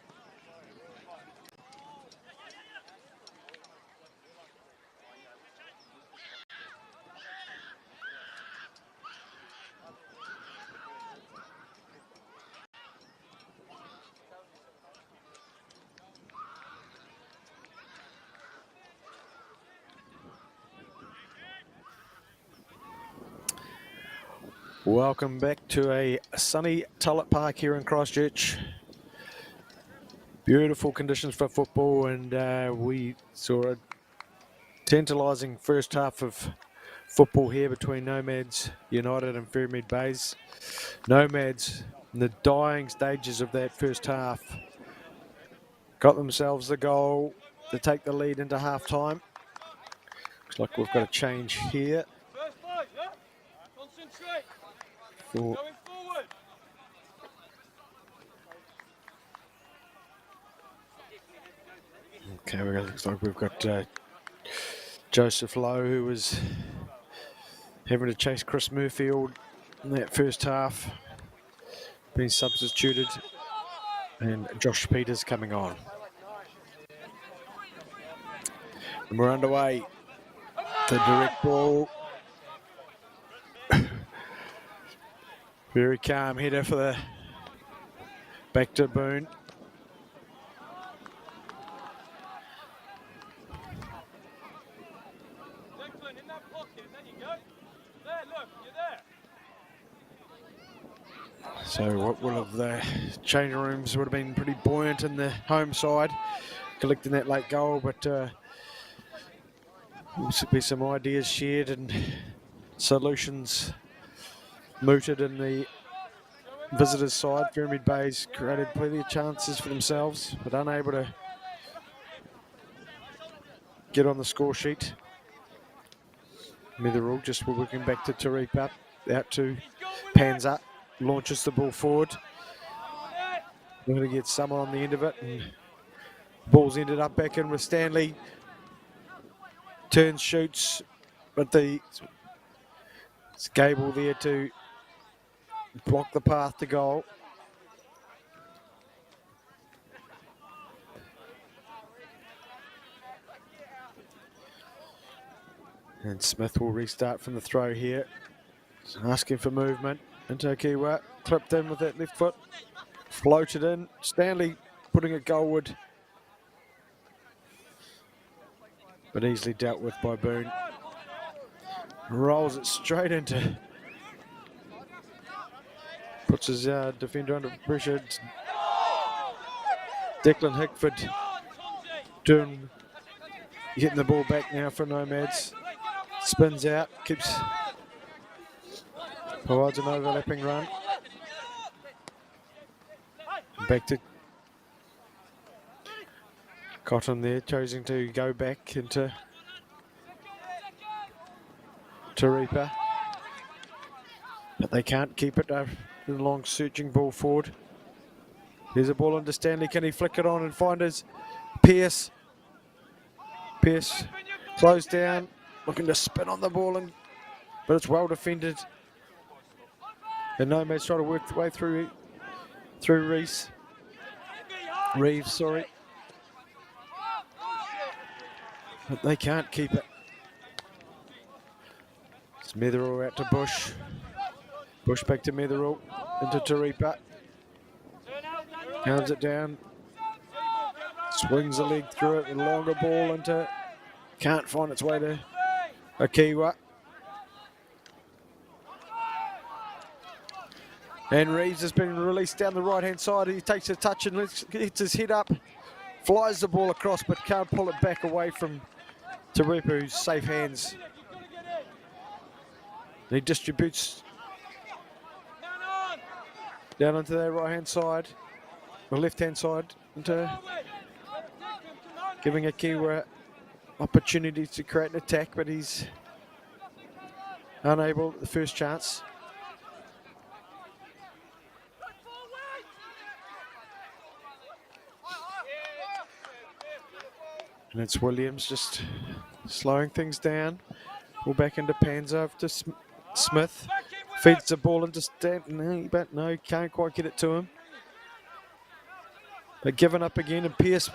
Welcome back to a sunny Tulett Park here in Christchurch. Beautiful conditions for football, and we saw a tantalising first half of football here between Nomads United and Ferrymead Bays. Nomads, in the dying stages of that first half, got themselves the goal to take the lead into half-time. Looks like we've got a change here. First fight, yeah? Concentrate. For Going forward. okay, looks like we've got Joseph Lowe, who was having to chase Chris Murfield in that first half, being substituted, and Josh Peters coming on. And we're underway. The direct ball. Very calm header for the back to Boone. Declan, in that pocket, there you go. There, look, you're there. So what would have the change rooms would have been pretty buoyant in the home side, collecting that late goal, but will be some ideas shared and solutions mooted in the visitors' side. Ferrymead Bays created plenty of chances for themselves, but unable to get on the score sheet. Mitherall just working back to Taripa, out to Panza, launches the ball forward. We're going to get someone on the end of it, and the ball's ended up back in with Stanley. Turns, shoots, but it's Gable there to block the path to goal. And Smith will restart from the throw here. Asking for movement. Into Kiwa, clipped in with that left foot. Floated in. Stanley putting it goalward. But easily dealt with by Boone. Rolls it straight into. Puts his defender under pressure. It's Declan Hickford getting the ball back now for Nomads. Spins out, provides an overlapping run. Back to Cotton there, choosing to go back into Taripa. But they can't keep it. The long searching ball forward. There's a ball into Stanley. Can he flick it on and find his Pierce? Pierce closed down, looking to spin on the ball, but it's well defended. And Nomads try to work their way through Reeves, sorry. But they can't keep it. It's Mitherall out to Bush. Bush back to Mitherall, into Taripa. Hounds it down. Swings a leg through it. A longer ball into. Can't find its way to Akiwa. And Reeves has been released down the right-hand side. He takes a touch and hits his head up. Flies the ball across, but can't pull it back away from Turepa, who's safe hands. He distributes down onto their right-hand side, or left-hand side, into giving Akiwa opportunity to create an attack, but he's unable at the first chance. And it's Williams just slowing things down. Ball back into Panza to Smith. Feeds the ball into Stanton, but no, can't quite get it to him. But given up again, and Pearce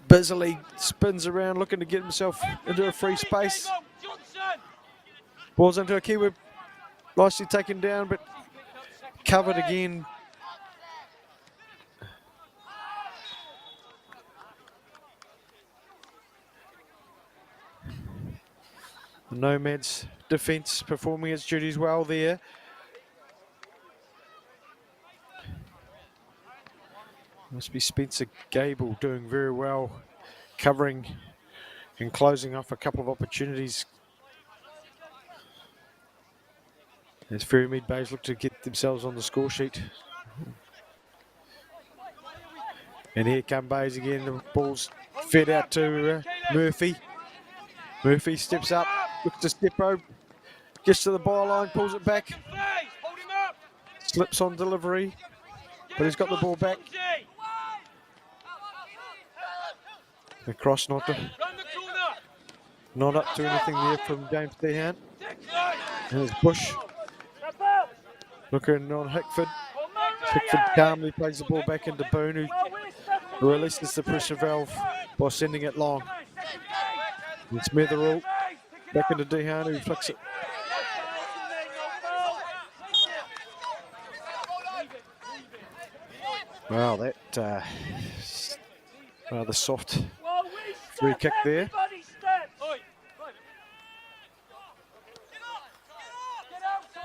busily spins around looking to get himself into a free space. Ball's into Akiwa, nicely taken down, but covered again. The Nomads defence performing its duties well there. Must be Spencer Gable doing very well, covering and closing off a couple of opportunities. As Ferrymead Bays look to get themselves on the score sheet. And here come Bays again, the ball's fed out to Murphy. Murphy steps up, looks to step over, gets to the byline, pulls it back. Slips on delivery, but he's got the ball back. The cross not up to anything there from James Dehan. And it's Bush looking on Hickford. Hickford calmly plays the ball back into Boone, who releases the pressure valve by sending it long. It's Metherall back into Dehan, who flicks it. Wow, that rather soft free kick there.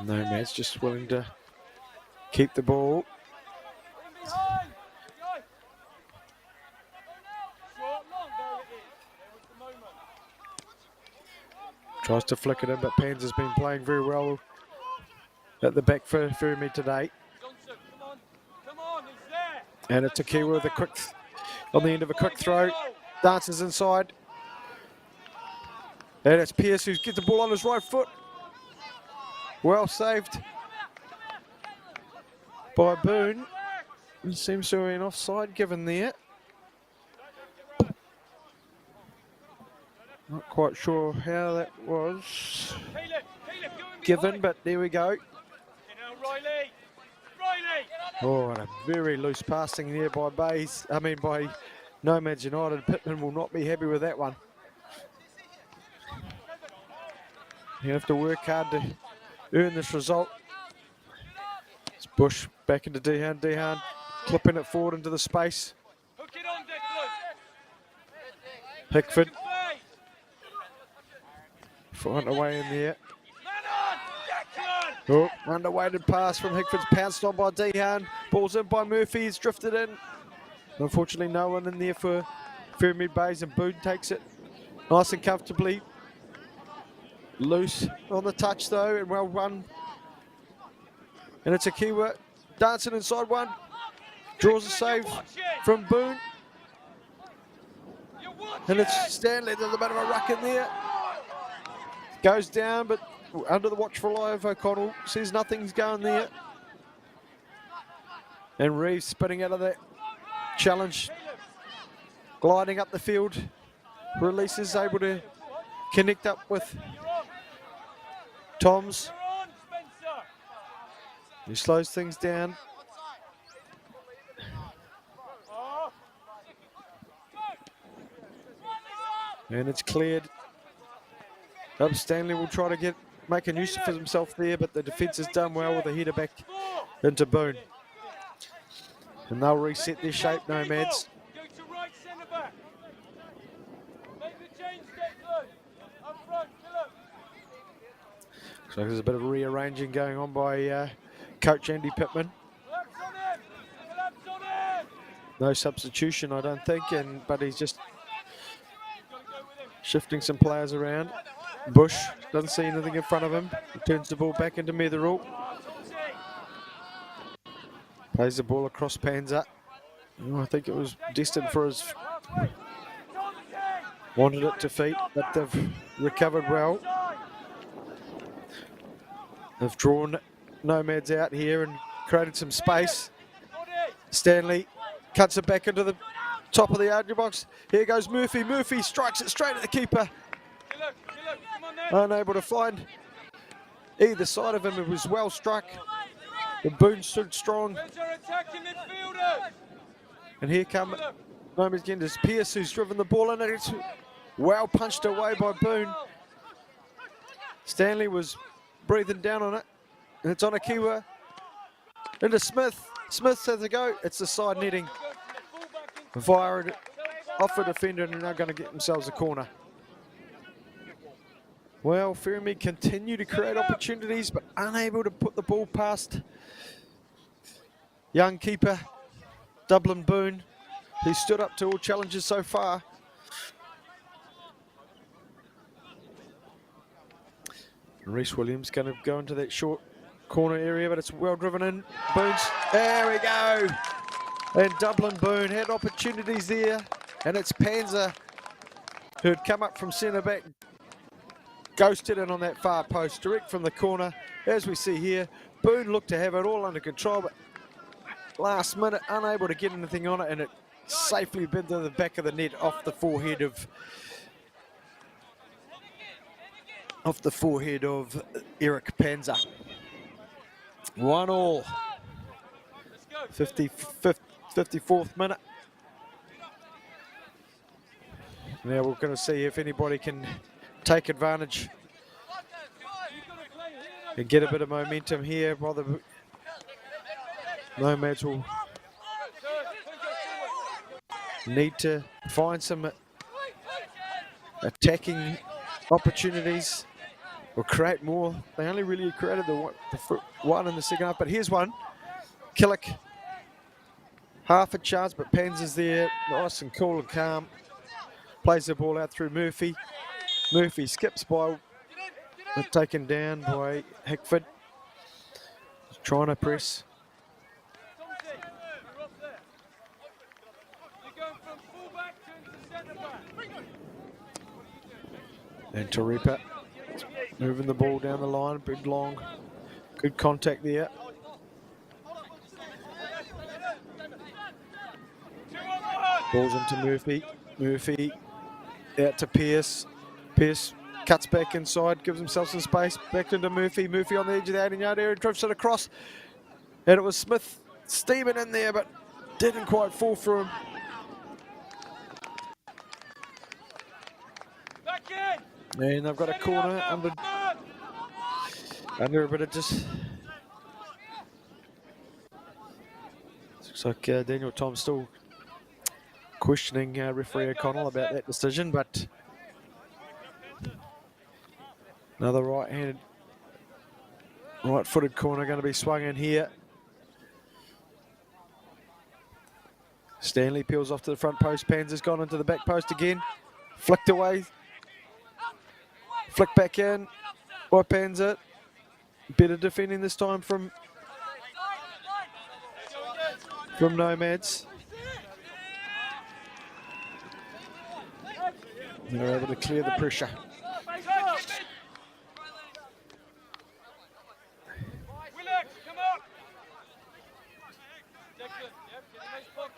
Nomads just willing to keep the ball. Tries to flick it in, but Panzer's been playing very well at the back for Ferrymead today. And it's Akiwa with a quick, on the end of a quick throw, dances inside. And it's Pearce who gets the ball on his right foot. Well saved by Boone. It seems to be an offside given there. Not quite sure how that was given, but there we go. Oh, and a very loose passing there by by Nomads United. Pittman will not be happy with that one. You have to work hard to earn this result. It's Bush back into Dehan. Dehan clipping it forward into the space. Hickford. Find a way in there. Oh, underweighted pass from Hickford's pounced on by Dehan. Ball's in by Murphy, he's drifted in. Unfortunately, no one in there for Ferrymead Bays, and Boone takes it nice and comfortably. Loose on the touch though, and well run. And it's Akiwa dancing inside one. Draws a save from Boone. And it's Stanley, there's a bit of a ruck in there. Goes down, but under the watchful eye of O'Connell, says nothing's going there. And Reeves spinning out of that challenge, gliding up the field. Releases, able to connect up with Toms. He slows things down. And it's cleared. Stanley will try to make a use of himself there, but the defence has done well with a header back into Boone. And they'll reset their shape, Nomads. Go to right centre back. Make the change, Declan. Up front, Philip. So there's a bit of rearranging going on by Coach Andy Pittman. Collapse on him. Collapse on him. No substitution, I don't think, but he's just shifting some players around. Bush doesn't see anything in front of him. He turns the ball back into Metherall. Plays the ball across Panza. Oh, I think it was destined for his... Wanted it to feet, but they've recovered well. They've drawn Nomads out here and created some space. Stanley cuts it back into the top of the archery box. Here goes Murphy. Murphy strikes it straight at the keeper. Unable to find either side of him. It was well struck. The Boone stood strong. And here come Nomads again. There's Pierce who's driven the ball in. And it's well punched away by Boone. Stanley was breathing down on it. And it's on Akiwa. Into Smith. Smith has a go. It's the side netting. Via off a defender, and they're now going to get themselves a corner. Well, Ferrymead continue to create opportunities, but unable to put the ball past young keeper Dublin Boone, who stood up to all challenges so far. Reece Williams going to go into that short corner area, but it's well driven in. Boone's, there we go. And Dublin Boone had opportunities there, and it's Panza who had come up from centre back, ghosted in on that far post, direct from the corner. As we see here, Boone looked to have it all under control, but last minute unable to get anything on it, and it safely bent to the back of the net off the forehead of Eric Panza. 1-1. 54th minute. Now we're going to see if anybody can take advantage and get a bit of momentum here while the Nomads will need to find some attacking opportunities or create more. They only really created the one in the second half, but here's one. Killick, half a chance, but Panza's there, nice and cool and calm. Plays the ball out through Murphy. Murphy skips by, but taken down by Hickford. Trying to press. And Turepa moving the ball down the line, big long, good contact there. Balls into Murphy. Murphy out to Pierce. Pierce cuts back inside, gives himself some space. Back into Murphy. Murphy on the edge of the 18-yard area, drifts it across. And it was Smith steaming in there, but didn't quite fall for him. And they've got a corner under a bit of just... Looks like Daniel Tom still questioning referee O'Connell about that decision, but another right-footed corner going to be swung in here. Stanley peels off to the front post. Panza's gone into the back post again. Flicked away. Flick back in by Panza. Better defending this time from Nomads. They're able to clear the pressure.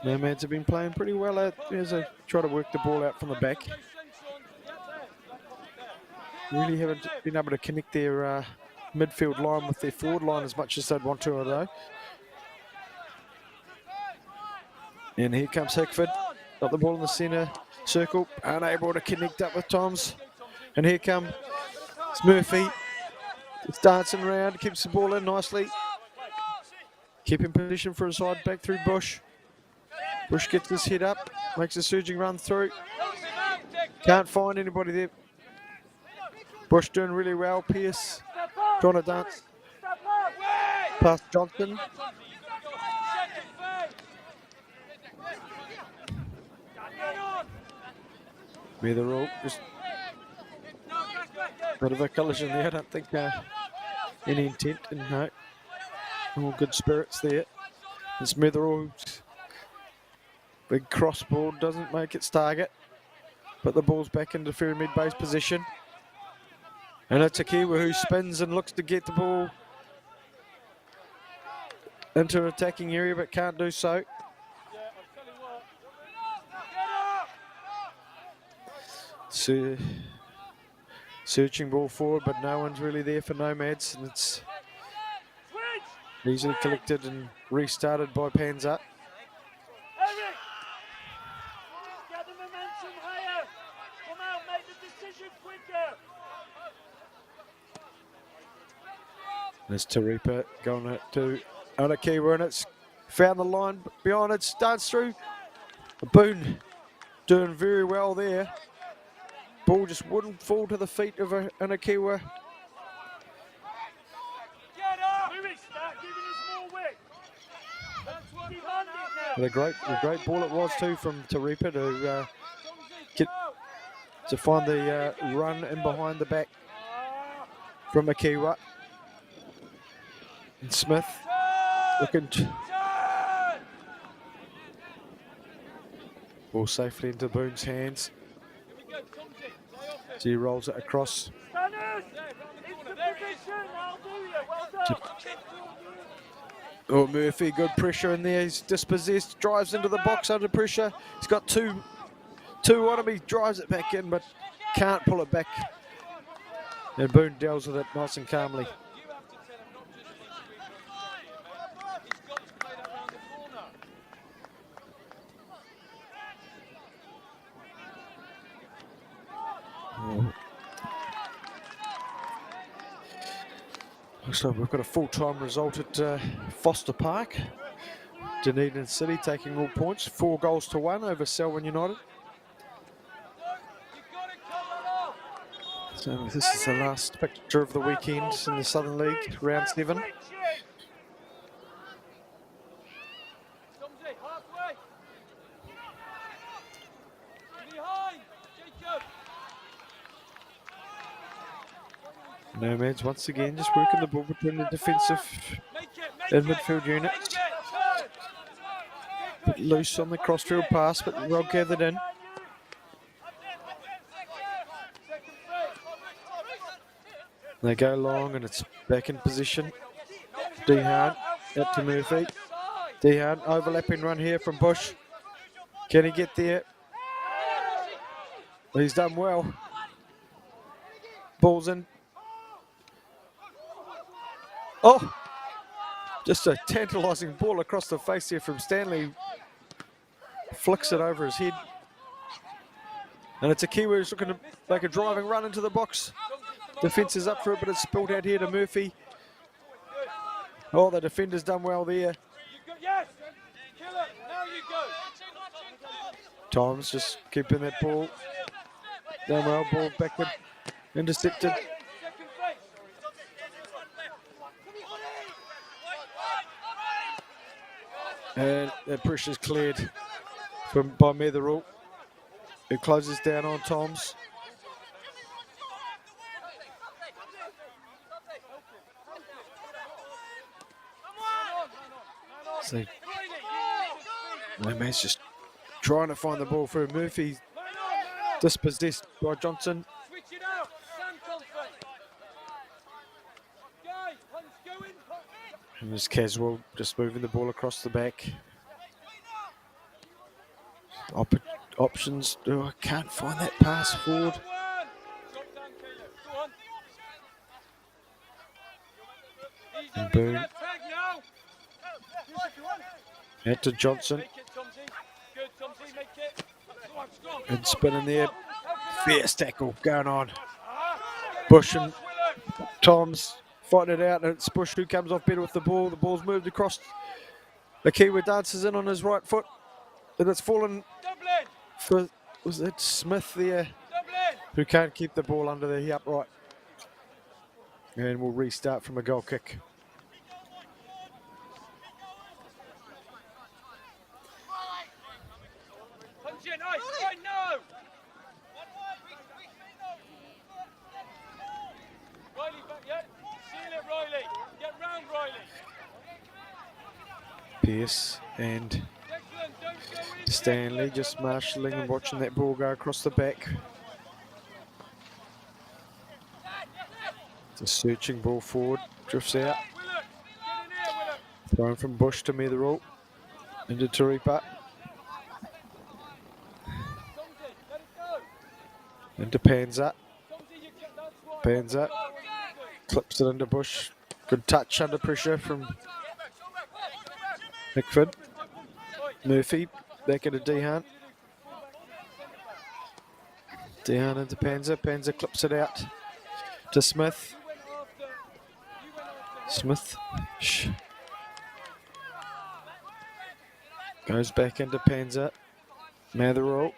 Nomads have been playing pretty well as they try to work the ball out from the back. Really haven't been able to connect their midfield line with their forward line as much as they'd want to, although. And here comes Hickford. Got the ball in the centre circle, unable to connect up with Toms. And here comes Murphy. It's dancing around, keeps the ball in nicely. Keeping position for a side back through Bush. Bush gets his head up, makes a surging run through. Can't find anybody there. Bush doing really well. Pierce Step up. trying to dance Step up. past Johnson. Weatherall just a bit of a collision there. I don't think any intent, and no, all good spirits there. And Smitherall's big cross ball doesn't make its target, but the ball's back into Ferrymead base position. And it's a Kiwi who spins and looks to get the ball into an attacking area, but can't do so. Searching ball forward, but no one's really there for Nomads, and it's easily collected and restarted by Panzer. Eric, get the momentum higher. Come out, make the decision quicker. There's Taripa going out to Anakiwa, and it's found the line behind it, starts through. Boone doing very well there. Ball just wouldn't fall to the feet of Anakiwa. Get up. Louis, start giving us more width. Demand it now. But a great ball it was too from Taripa to find the run in behind the back from Akiwa. And Smith looking to ball safely into Boone's hands. So he rolls it across. Stunners, into position. I'll do you. Well done. Oh, Murphy, good pressure in there. He's dispossessed, drives into the box under pressure. He's got two on him. He drives it back in, but can't pull it back. And Boone deals with it nice and calmly. Looks like we've got a full-time result at Foster Park. Dunedin City taking all points, 4-1 over Selwyn United. So this is the last picture of the weekend in the Southern League, round 7. Nomads once again just working the ball between the defensive and midfield units. Bit loose on the crossfield pass, but well gathered in. They go long and it's back in position. Dehan out to Murphy. Dehan overlapping run here from Bush. Can he get there? He's done well. Ball's in. Oh, just a tantalising ball across the face here from Stanley. Flicks it over his head. And it's a Kiwi who's looking to make a driving run into the box. Defence is up for it, but it's spilled out here to Murphy. Oh, the defender's done well there. Yes, kill it. Now you go. Times just keeping that ball. Done well, ball backward. Intercepted. And the pressure's cleared by Metherall, who closes down on Toms. So, Nomads just trying to find the ball through. Murphy dispossessed by Johnson. Switch it out. Stand confident. Guys, one's going. And there's Caswell just moving the ball across the back. Options. Oh, I can't find that pass forward. And Boone. Out to Johnson. And spinning there. Fierce tackle going on. Bush and Toms fighting it out, and it's Bush who comes off better with the ball. The ball's moved across. The Kiwi dances in on his right foot. And it's fallen Dublin! for, was it Smith there, Dublin! who can't keep the ball under the upright. And we'll restart from a goal kick. Punch it, nice! Right, no! Riley back, yeah? Seal it, Riley! Get round, Riley! Pearce and Declan, don't go in, Stanley Declan. just Come on, marshalling and get watching that that ball go across the back. It's a searching ball forward, drifts out. Willett, get in here, Willett! Thrown from Bush to Metherall into Taripa. Tomsey, let it go! Into Panza. Tomsey, you get that's right. Panza What you do? clips it into Bush. Good touch under pressure from Pickford. Murphy back into Dehan. Dehan into Panza. Panza clips it out to Smith. Smith goes back into Panza. Matherall.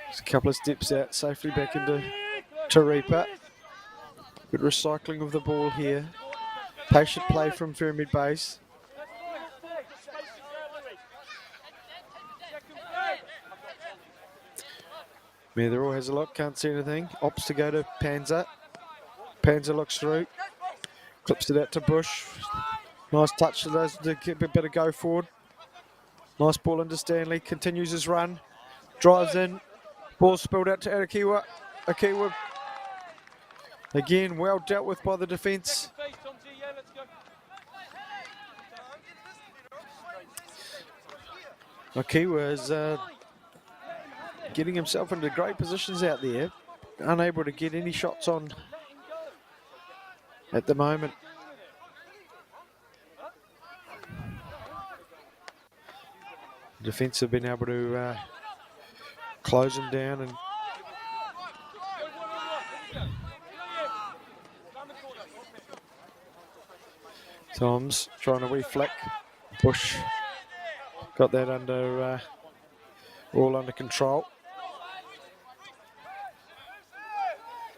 Just a couple of steps out, safely back into Taripa. Good recycling of the ball here. Patient play from Ferrymead base. Matherall has a look, can't see anything. Opts to go to Panza. Panza looks through. Clips it out to Bush. Nice touch to those to get a bit of go forward. Nice ball into Stanley. Continues his run. Drives in. Ball spilled out to Arakiwa. Akiwa. Again, well dealt with by the defence. Akiwa is getting himself into great positions out there. Unable to get any shots on at the moment. Defence have been able to close him down, and Tom's trying to reflect. Bush got that under all under control.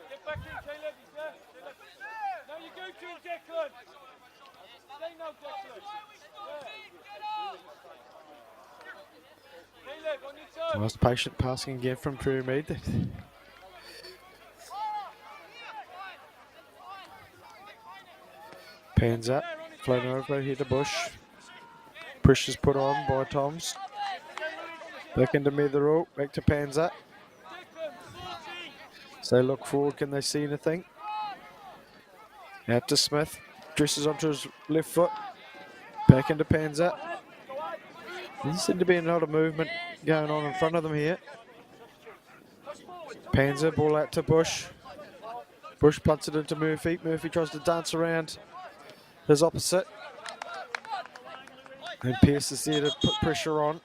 Get back in, Caleb. He's there. Now you go to him, Declan. Stay now, Declan. Caleb, on your toe. Nice patient passing again from Ferrymead. Pans up, floating over here to Bush. Pressure's put on by Toms. Back into Metherall, back to Panza. So they look forward, can they see anything? Out to Smith, dresses onto his left foot. Back into Panza. Doesn't seem to be a lot of movement going on in front of them here. Panza, ball out to Bush. Bush punts it into Murphy. Murphy tries to dance around his opposite. And Pearce is there to put pressure on.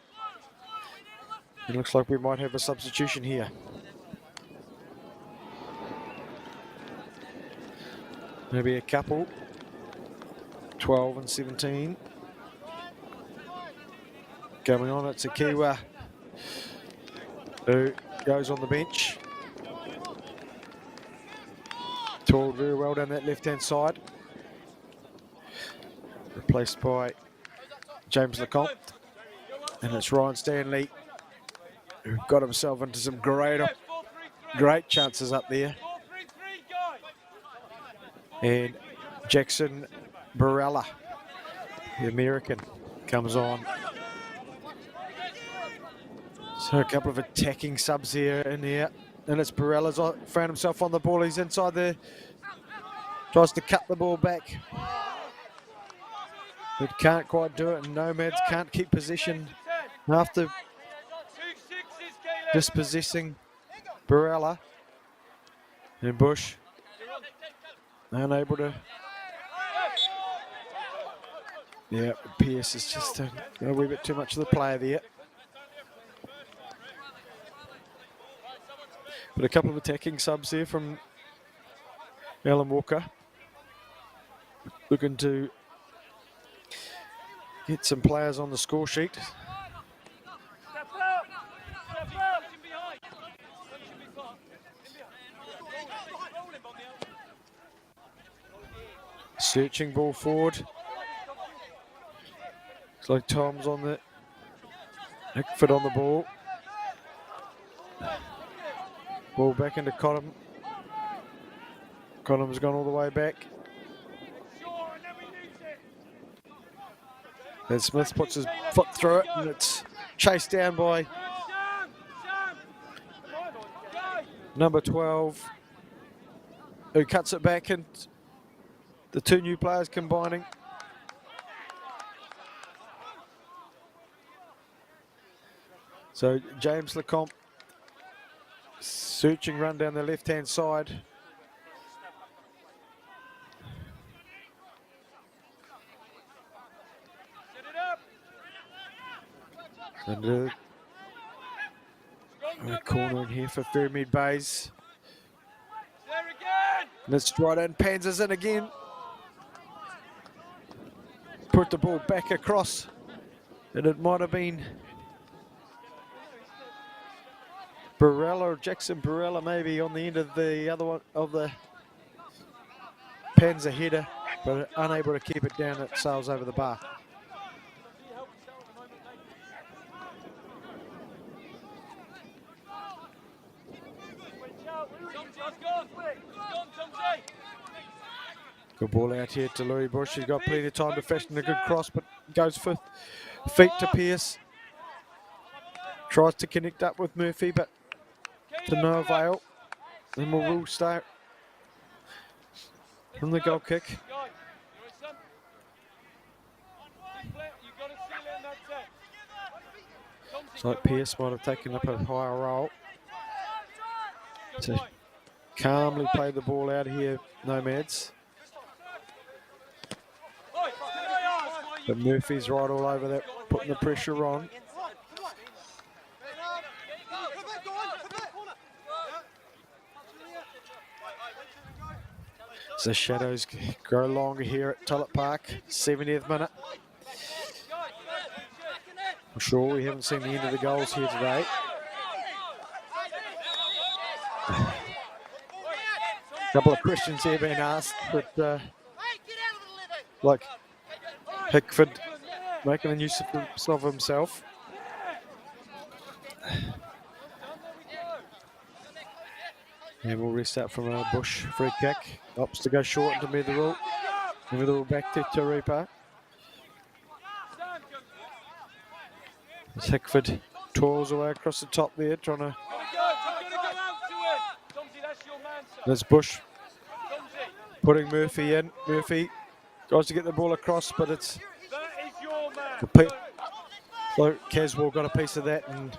It looks like we might have a substitution here. Maybe a couple. 12 and 17. Going on, it's Akiwa who goes on the bench. Tall very well down that left-hand side. Replaced by James Lecomte. And it's Ryan Stanley who got himself into some great chances up there. And Jackson Barella, the American, comes on. So a couple of attacking subs here and here. And it's Barella's found himself on the ball. He's inside there. Tries to cut the ball back. But can't quite do it. And Nomads can't keep possession after dispossessing Barella. And Bush unable to. Yeah, Pearce is just a wee bit too much of the player there. But a couple of attacking subs here from Alan Walker. Looking to get some players on the score sheet. Step up! Step up! In behind. One should be far. In behind. Roll him on the outside. Searching ball forward. Looks like Tom's on the Hickford on the ball. Ball back into Cottam. Cottam's gone all the way back. And Smith puts his foot through it, and it's chased down by number 12, who cuts it back, and the two new players combining. So James Lecomte, searching run down the left-hand side. And a corner in here for Ferrymead Bays. Let's right in, Panzer's in again. Put the ball back across, and it might have been Barella or Jackson Barella maybe on the end of the other one of the Panzer header, but unable to keep it down. It sails over the bar. Good ball out here to Louis Bush. He's got plenty of time to fashion a good cross, but goes for feet to Pearce. Tries to connect up with Murphy, but to no avail. Then we'll start from the goal kick. It's like Pearce might have taken up a higher role. To calmly play the ball out here, Nomads. But Murphy's right all over that, putting the pressure on. As the shadows grow longer here at Tulett Park, 70th minute. I'm sure we haven't seen the end of the goals here today. A couple of questions here being asked, but like Hickford making a use of himself. And we'll restart from a Bush free kick. Opts to go short into Mitherall. Mitherall back to Tauripa. As Hickford toils away across the top there, trying to. There's Bush putting Murphy in. Murphy tries to get the ball across, but it's. So Caswell got a piece of that and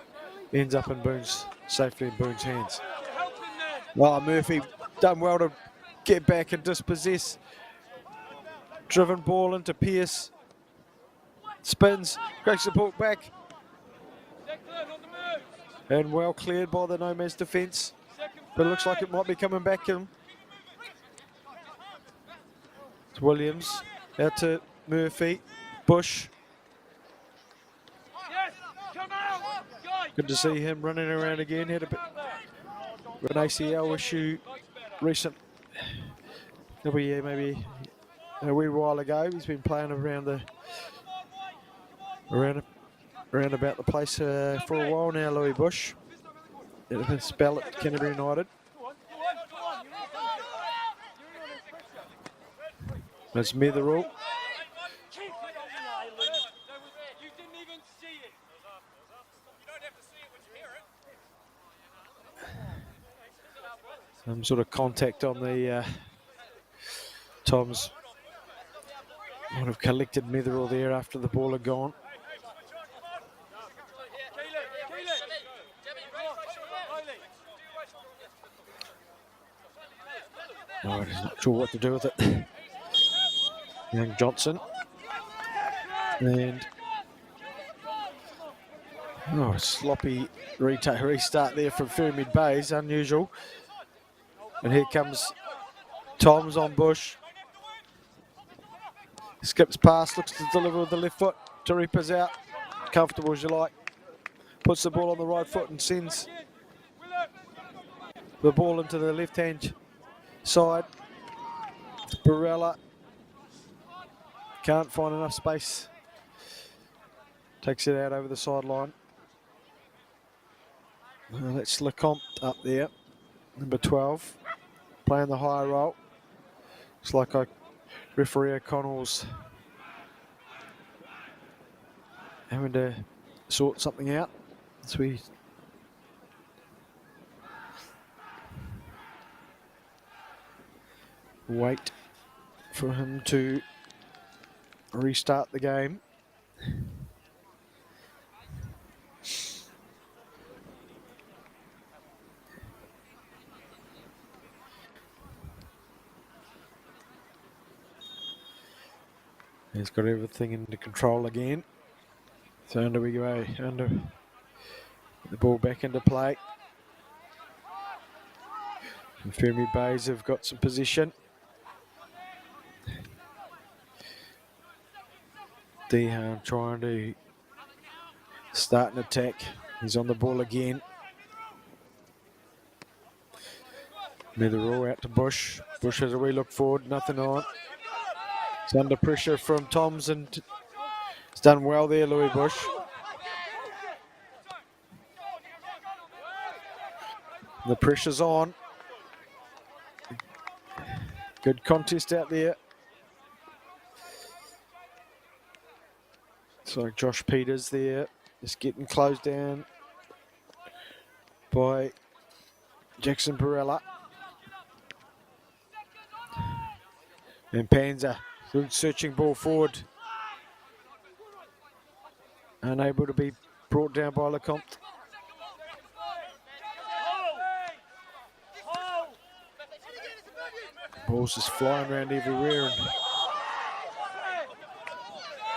ends up in Boone's, safely in Boone's hands. Oh, Murphy done well to get back and dispossess. Driven ball into Pearce. Spins, great support back. And well cleared by the Nomads defence. But it looks like it might be coming back in. It's Williams, out to Murphy, Bush. Good to see him running around again. Had a bit of an ACL issue recent, maybe a wee while ago. He's been playing around about the place for a while now, Louis Bush. Had a spell at Canterbury United. That's Mitherall. Some sort of contact on the Tom's would have collected Mitherall there after the ball had gone. Oh, he's not sure what to do with it. Young Johnson. And sloppy restart there from Ferrymead Bays, unusual. And here comes Tom's on Bush. Skips past, looks to deliver with the left foot. Taripa's out. Comfortable as you like. Puts the ball on the right foot and sends the ball into the left-hand side. Barella can't find enough space. Takes it out over the sideline. That's Lecomte up there, number 12, playing the higher role. Looks like referee O'Connell's having to sort something out as we wait for him to restart the game. He's got everything under control again. So under we go, under the ball back into play. And Ferrymead Bays have got some position. Dehan trying to start an attack. He's on the ball again. Netherall out to Bush. Bush has a wee look forward, nothing on. He's under pressure from Toms and he's done well there, Louis Bush. The pressure's on. Good contest out there. So Josh Peters there, just getting closed down by Jackson Barella. And Panza, good searching ball forward. Unable to be brought down by Lecomte. Ball's just flying around everywhere.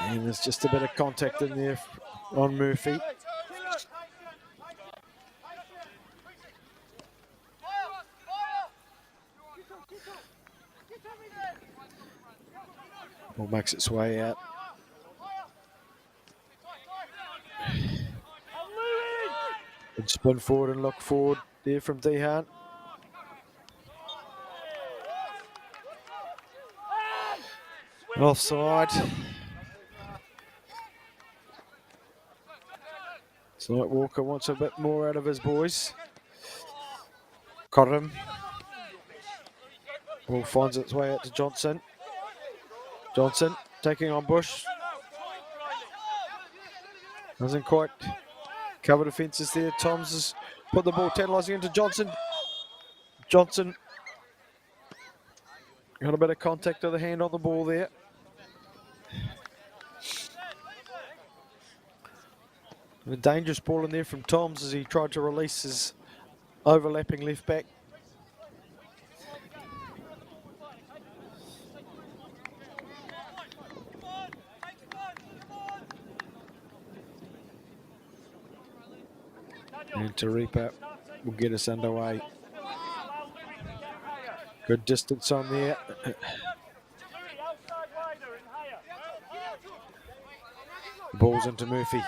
And there's just a bit of contact in there on Murphy. Ball makes its way out. Good spin forward and look forward there from Dehan. Offside. So Walker wants a bit more out of his boys. Got him. Ball finds its way out to Johnson. Johnson taking on Bush. Doesn't quite cover defences there. Toms has put the ball tantalising into Johnson. Johnson got a bit of contact of the hand on the ball there. A dangerous ball in there from Toms as he tried to release his overlapping left back. And Taripa will get us underway. Good distance on there. Ball's into Murphy.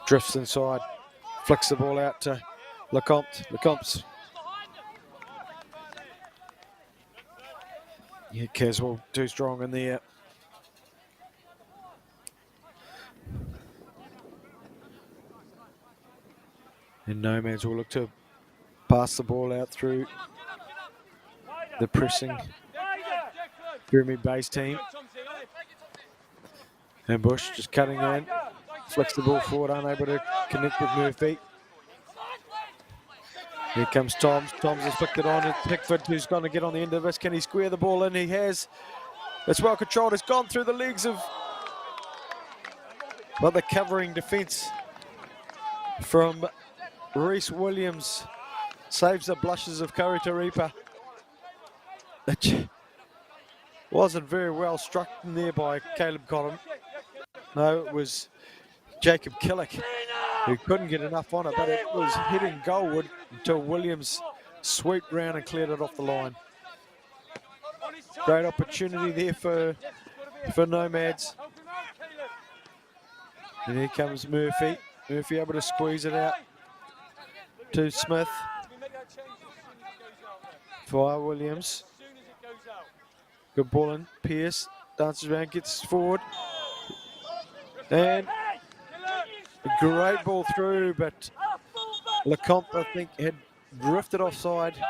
Drifts inside. Flicks the ball out to Lecomte. Lecomte's. Yeah, Caswell too strong in there. And Nomads will look to pass the ball out through the pressing Ferrymead base team. And Bush just cutting in, flicks the ball forward, unable to connect with Murphy. Here comes Toms. Toms has flicked it on. It's Pickford who's going to get on the end of this. Can he square the ball in? He has. It's well controlled. It's gone through the legs of, but the covering defence from Reece Williams saves the blushes of Taripa. It wasn't very well struck in there by Caleb Cotton. No, it was Jacob Killick who couldn't get enough on it, but it was hitting goalward until Williams swooped round and cleared it off the line. Great opportunity there for Nomads. And here comes Murphy. Murphy able to squeeze it out to Smith. We make that change as soon as it goes out there. For Williams. As soon as it goes out. Good ball in. Pierce dances around, gets forward. And a great ball through, but Lecomte, I think, had drifted offside,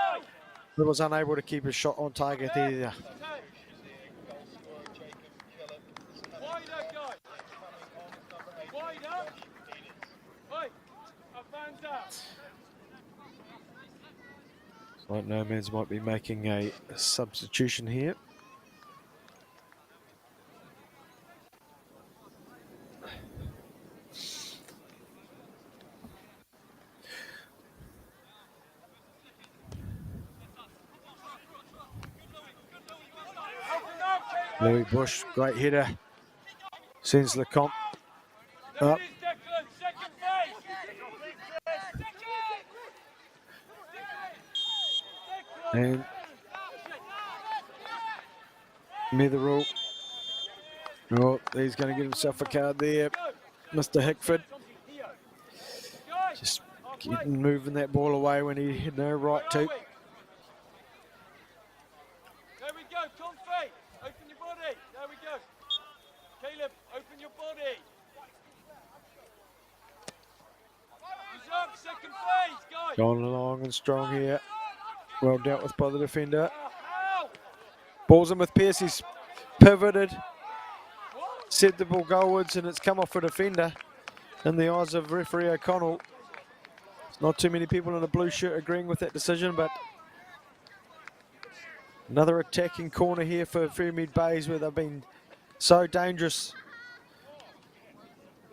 but was unable to keep his shot on target either. Goal scorer Jacob Tulett. Wider, guy. Wider. Oi, a man's out. Like Nomads might be making a substitution here. Louis Bush, great header. Sends Lecomte up. And Mitherall. Oh, he's going to get himself a card there. Mr. Hickford. Just moving that ball away when he had no right to. There we go, Comfy. Open your body. There we go. Caleb, open your body. He's up, second phase, guys. Going along and strong here. Well dealt with by the defender. Ball's in with Pierce. He's pivoted. Set the ball goalwards and it's come off a defender. In the eyes of referee O'Connell. There's not too many people in a blue shirt agreeing with that decision, but another attacking corner here for Ferrymead Bays where they've been so dangerous.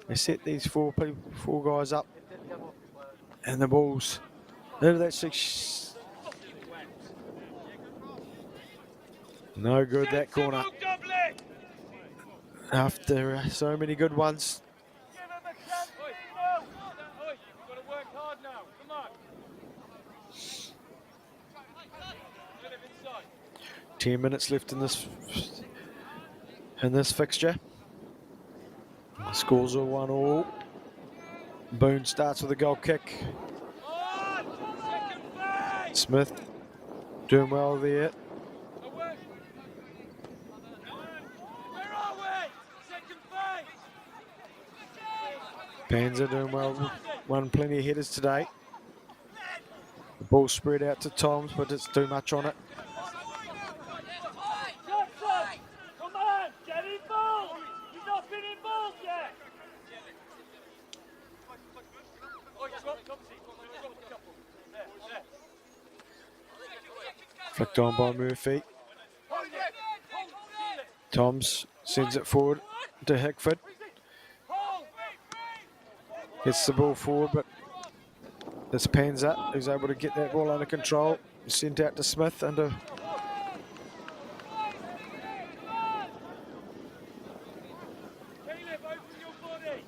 They set these four guys up. And the ball's into that six. No good, that corner. After so many good ones. Give him a chance. Oi, you've got to work hard now. Come on. Get him inside. 10 minutes left in this fixture. The scores are 1-1. Boone starts with a goal kick. Second phase. Smith doing well there. Where are we? Second phase. Panzer doing well. Won plenty of headers today. The ball spread out to Toms, but it's too much on it. Jackson, come on, get involved. He's not been involved yet. Oi, drop, Tomsy. Drop a couple. There. Flicked on by Murphy. Hold it. Hold it. Toms sends it forward to Hickford. Hold. Gets the ball forward, but this Panzer who's able to get that ball under control. Sent out to Smith under. Caleb, open your body.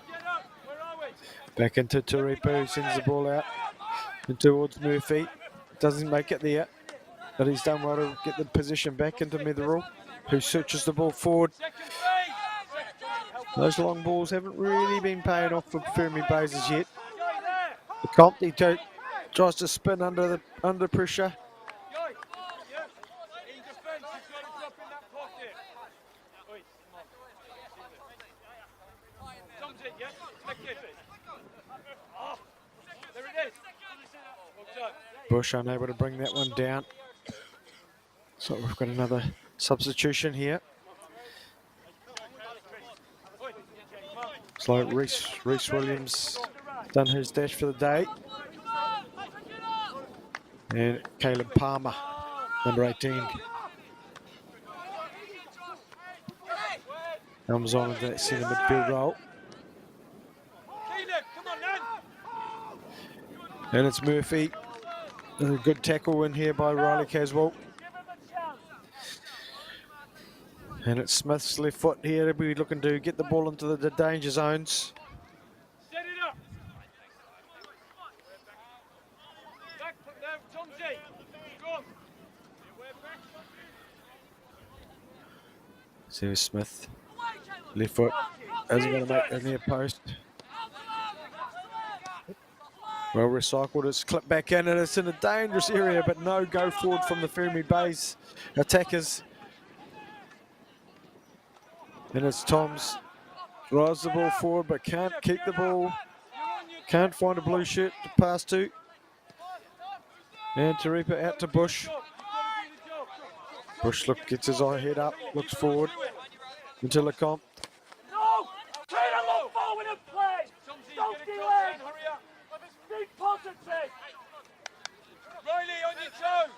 Get up. Where are we? Back into Turepa, who sends the ball out and towards Murphy. Doesn't make it there, but he's done well to get the position back into Mitherall, who searches the ball forward. Second phase. Those long balls haven't really been paying off for Ferrymead Bays as yet. Guy there. The Compte tries to spin under pressure. Guy. Yeah. In defence, you've got to drop in that pocket. Oi, come on. Tom's it, yeah? Flick it. Oh, there it is. Well done. Bush unable to bring that one down. So we've got another substitution here. Oi, come on. It's like Reece Williams done his dash for the day. And Caleb Palmer, number 18. Comes on into that centre midfield role. Caleb, come on, then. And it's Murphy. A good tackle in here by Riley Caswell. Give him a chance. And it's Smith's left foot here to be looking to get the ball into the danger zones. Set it up. Back there, Tomsy. Go on. So Smith Left foot isn't going to make the near post. Well recycled, it's clipped back in and it's in a dangerous area, but no go forward from the Ferrymead Bays attackers. And it's Toms. Drives the ball forward, but can't keep the ball. Can't find a blue shirt to pass to. And Turepa out to Bush. Bush gets his eye head up, looks forward into Lecomte. No! Try to look forward and play! Don't delay! Be positive! Riley, on your toes!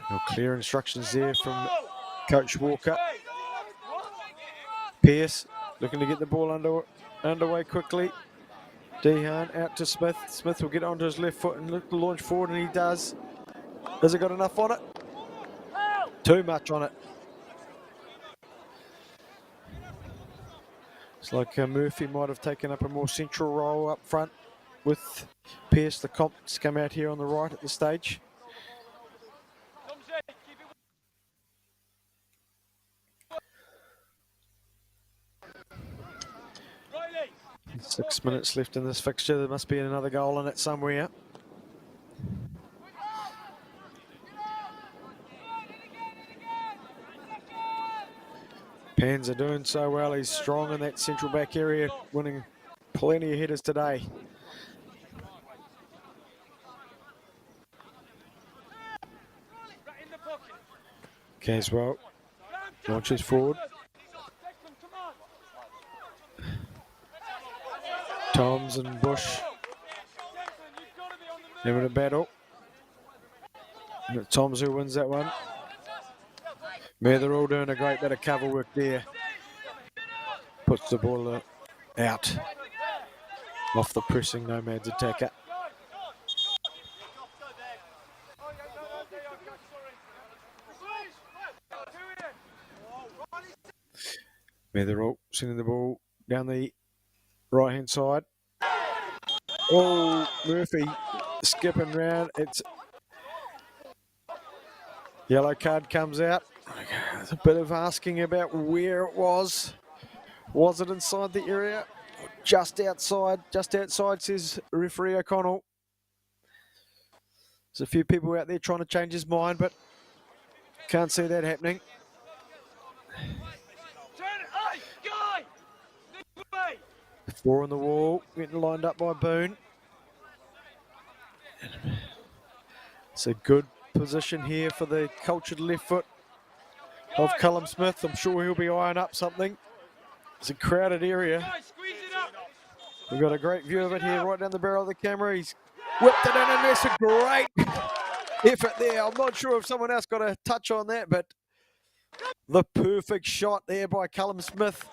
No clear instructions there from Coach Walker. Pearce looking to get the ball underway quickly. Dehan out to Smith. Smith will get onto his left foot and look to launch forward, and he does. Has he got enough on it? Too much on it. It's like Murphy might have taken up a more central role up front with Pearce. The comps come out here on the right at the stage. 6 minutes left in this fixture. There must be another goal in it somewhere. Pans are doing so well. He's strong in that central back area, winning plenty of headers today. Caswell launches forward. Toms and Bush having a battle. And it's Toms who wins that one. Man, they're all doing a great bit of cover work there. Puts the ball out off the pressing Nomads attacker. Man, they're all sending the ball down the right-hand side. Oh, Murphy skipping round. It's yellow card comes out. There's a bit of asking about where it was. Was it inside the area? Just outside. Just outside, says referee O'Connell. There's a few people out there trying to change his mind, but can't see that happening. Four on the wall, getting lined up by Boone. It's a good position here for the cultured left foot of Callum Smith. I'm sure he'll be eyeing up something. It's a crowded area. We've got a great view of it here, right down the barrel of the camera. He's whipped it in, and there's a great effort there. I'm not sure if someone else got a touch on that, but the perfect shot there by Callum Smith.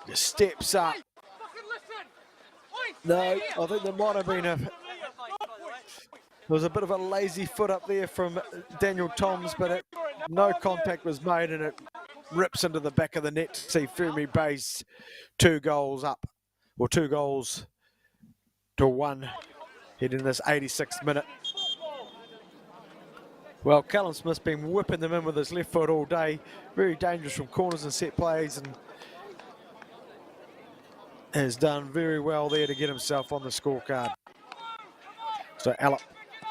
Just steps up. No, I think there might have been there was a bit of a lazy foot up there from Daniel Toms, but no contact was made, and it rips into the back of the net to see Ferrymead Bays 2 goals up, or 2 goals to 1 heading this 86th minute. Well, Callum Smith's been whipping them in with his left foot all day. Very dangerous from corners and set plays, and has done very well there to get himself on the scorecard. So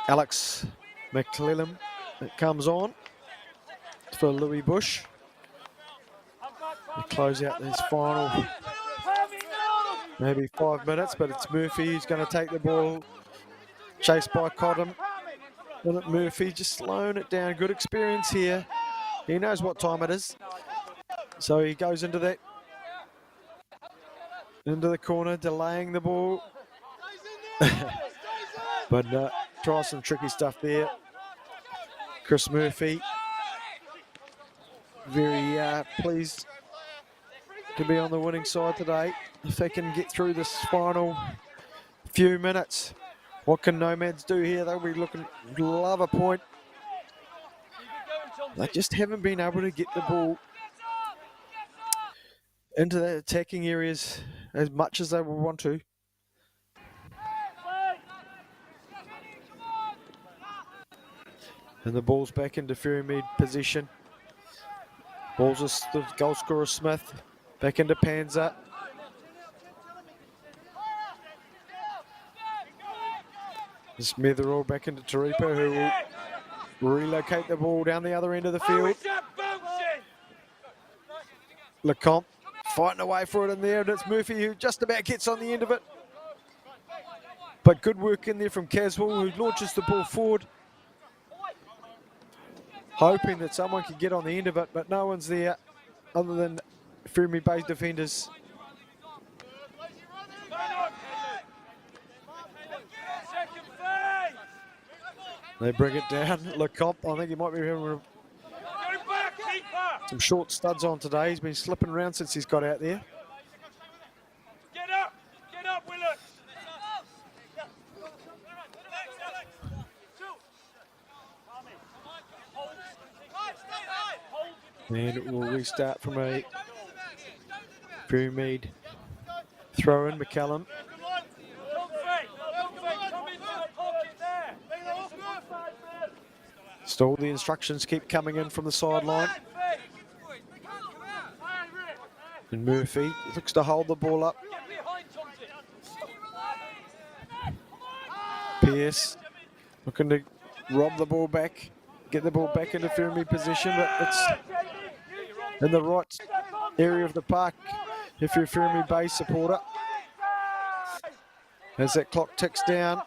Alex McClellan comes on for Louis Bush to close out this final maybe 5 minutes, but it's Murphy who's going to take the ball, chased by Cotton. Murphy just slowing it down. Good experience here. He knows what time it is, so he goes into that, into the corner, delaying the ball. But tries some tricky stuff there. Chris Murphy, very pleased to be on the winning side today. If they can get through this final few minutes, what can Nomads do here? They'll be looking to love a point. They just haven't been able to get the ball into the attacking areas as much as they will want to. And the ball's back into Ferrymead position. Ball's the goal scorer Smith. Back into Panzer. This Metherall back into Taripa, who will relocate the ball down the other end of the field. Lecomte fighting away for it in there, and it's Murphy who just about gets on the end of it. But good work in there from Caswell, who launches the ball forward, hoping that someone could get on the end of it, but no one's there other than Ferrymead Bay's defenders. They bring it down. Lecomte, I think he might be having some short studs on today. He's been slipping around since he's got out there. Get up, Willett. And we'll restart from a Ferrymead throw in. McCallum. Still the instructions keep coming in from the sideline. And Murphy looks to hold the ball up. Pearce looking to rob the ball back, get the ball back into Ferrymead position, but it's in the right area of the park if you're a Ferrymead Bay supporter. As that clock ticks down,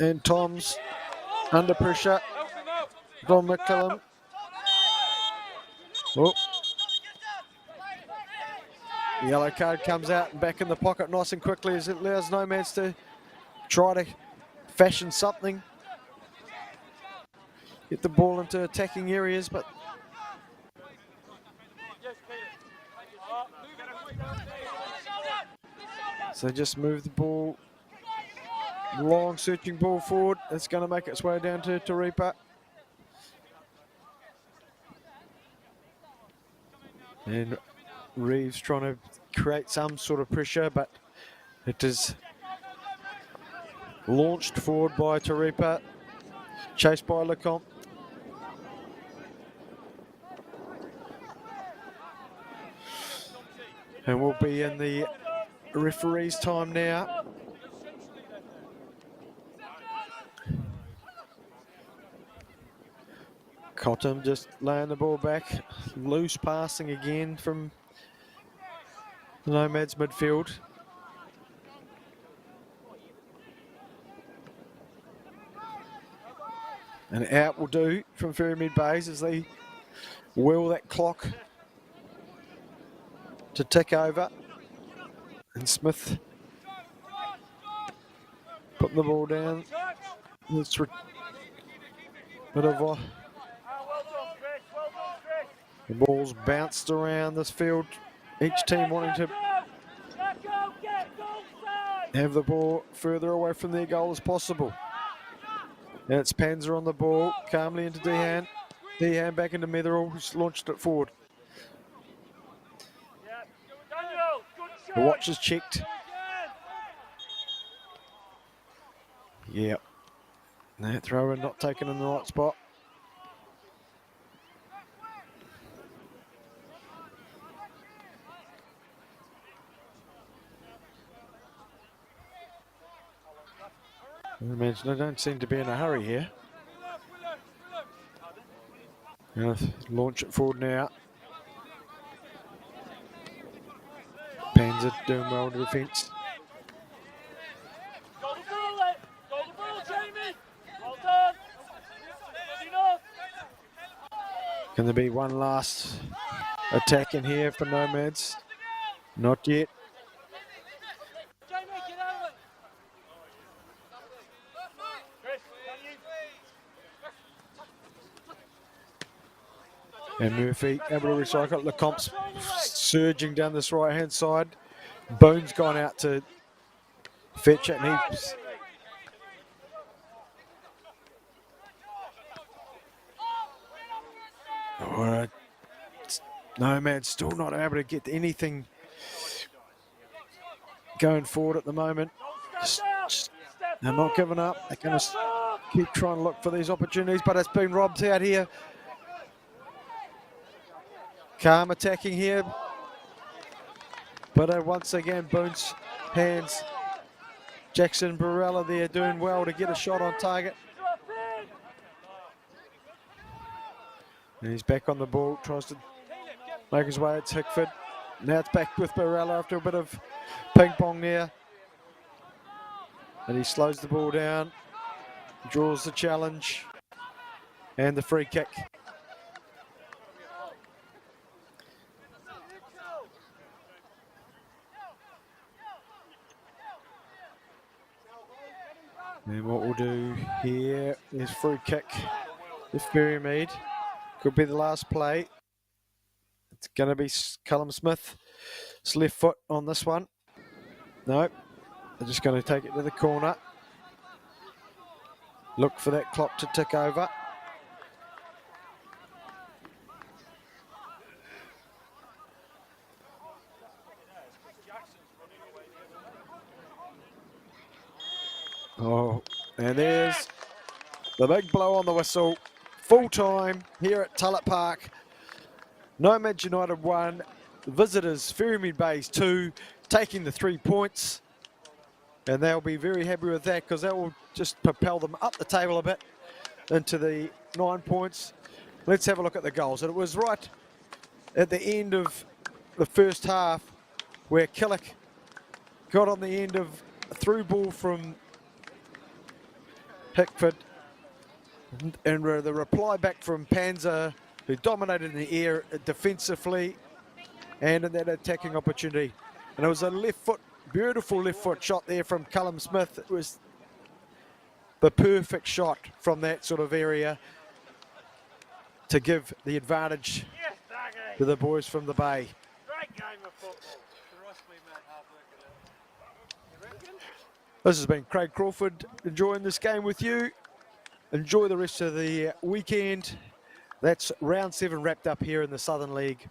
and Tom's under pressure from McCallum. Oh. The yellow card comes out and back in the pocket nice and quickly as it allows Nomads to try to fashion something. Get the ball into attacking areas, but so just move the ball, long searching ball forward. It's going to make its way down to Taripa. And Reeves trying to create some sort of pressure, but it is launched forward by Taripa, chased by Lecomte. And we'll be in the referee's time now. Cotton just laying the ball back. Loose passing again from the Nomads midfield. And out will do from Ferrymead Bays as they will that clock to tick over. And Smith putting the ball down. It's bit of a, the ball's bounced around this field. Each team wanting to have the ball further away from their goal as possible. And it's Panzer on the ball, calmly into Dehan. Dehan back into Metherall, who's launched it forward. The watch is checked. Yep. That thrower not taken in the right spot. They don't seem to be in a hurry here. Gonna launch it forward now. Panzer doing well to defence. Go the ball, Jamie. Well done. Good enough. Can there be one last attack in here for Nomads? Not yet. Jamie, get over. Chris, can you? And Murphy able to recycle it. Lecomte's surging down this right hand side. Boone's gone out to fetch it, and he's Nomad's still not able to get anything going forward at the moment. They're not giving up. They're going to keep trying to look for these opportunities, but it's been robbed out here. Calm attacking here. But once again, Boone's hands. Jackson Barella there doing well to get a shot on target. Drop in. And he's back on the ball, tries to make his way. It's Hickford. Now it's back with Barella after a bit of ping pong there. And he slows the ball down, draws the challenge, and the free kick. And what we'll do here is free kick if Ferrymead. Could be the last play. It's going to be Callum Smith's left foot on this one. No, they're just going to take it to the corner. Look for that clock to tick over. Oh, and there's the big blow on the whistle. Full time here at Tulett Park. Nomads United 1, visitors Ferrymead Bays 2, taking the 3 points. And they'll be very happy with that because that will just propel them up the table a bit into the 9 points. Let's have a look at the goals. And it was right at the end of the first half where Killick got on the end of a through ball from Hickford, and the reply back from Panzer, who dominated in the air defensively and in that attacking opportunity. And it was a left foot, beautiful left foot shot there from Callum Smith. It was the perfect shot from that sort of area to give the advantage to the boys from the Bay. Great game of football. This has been Craig Crawford enjoying this game with you. Enjoy the rest of the weekend. That's round 7 wrapped up here in the Southern League.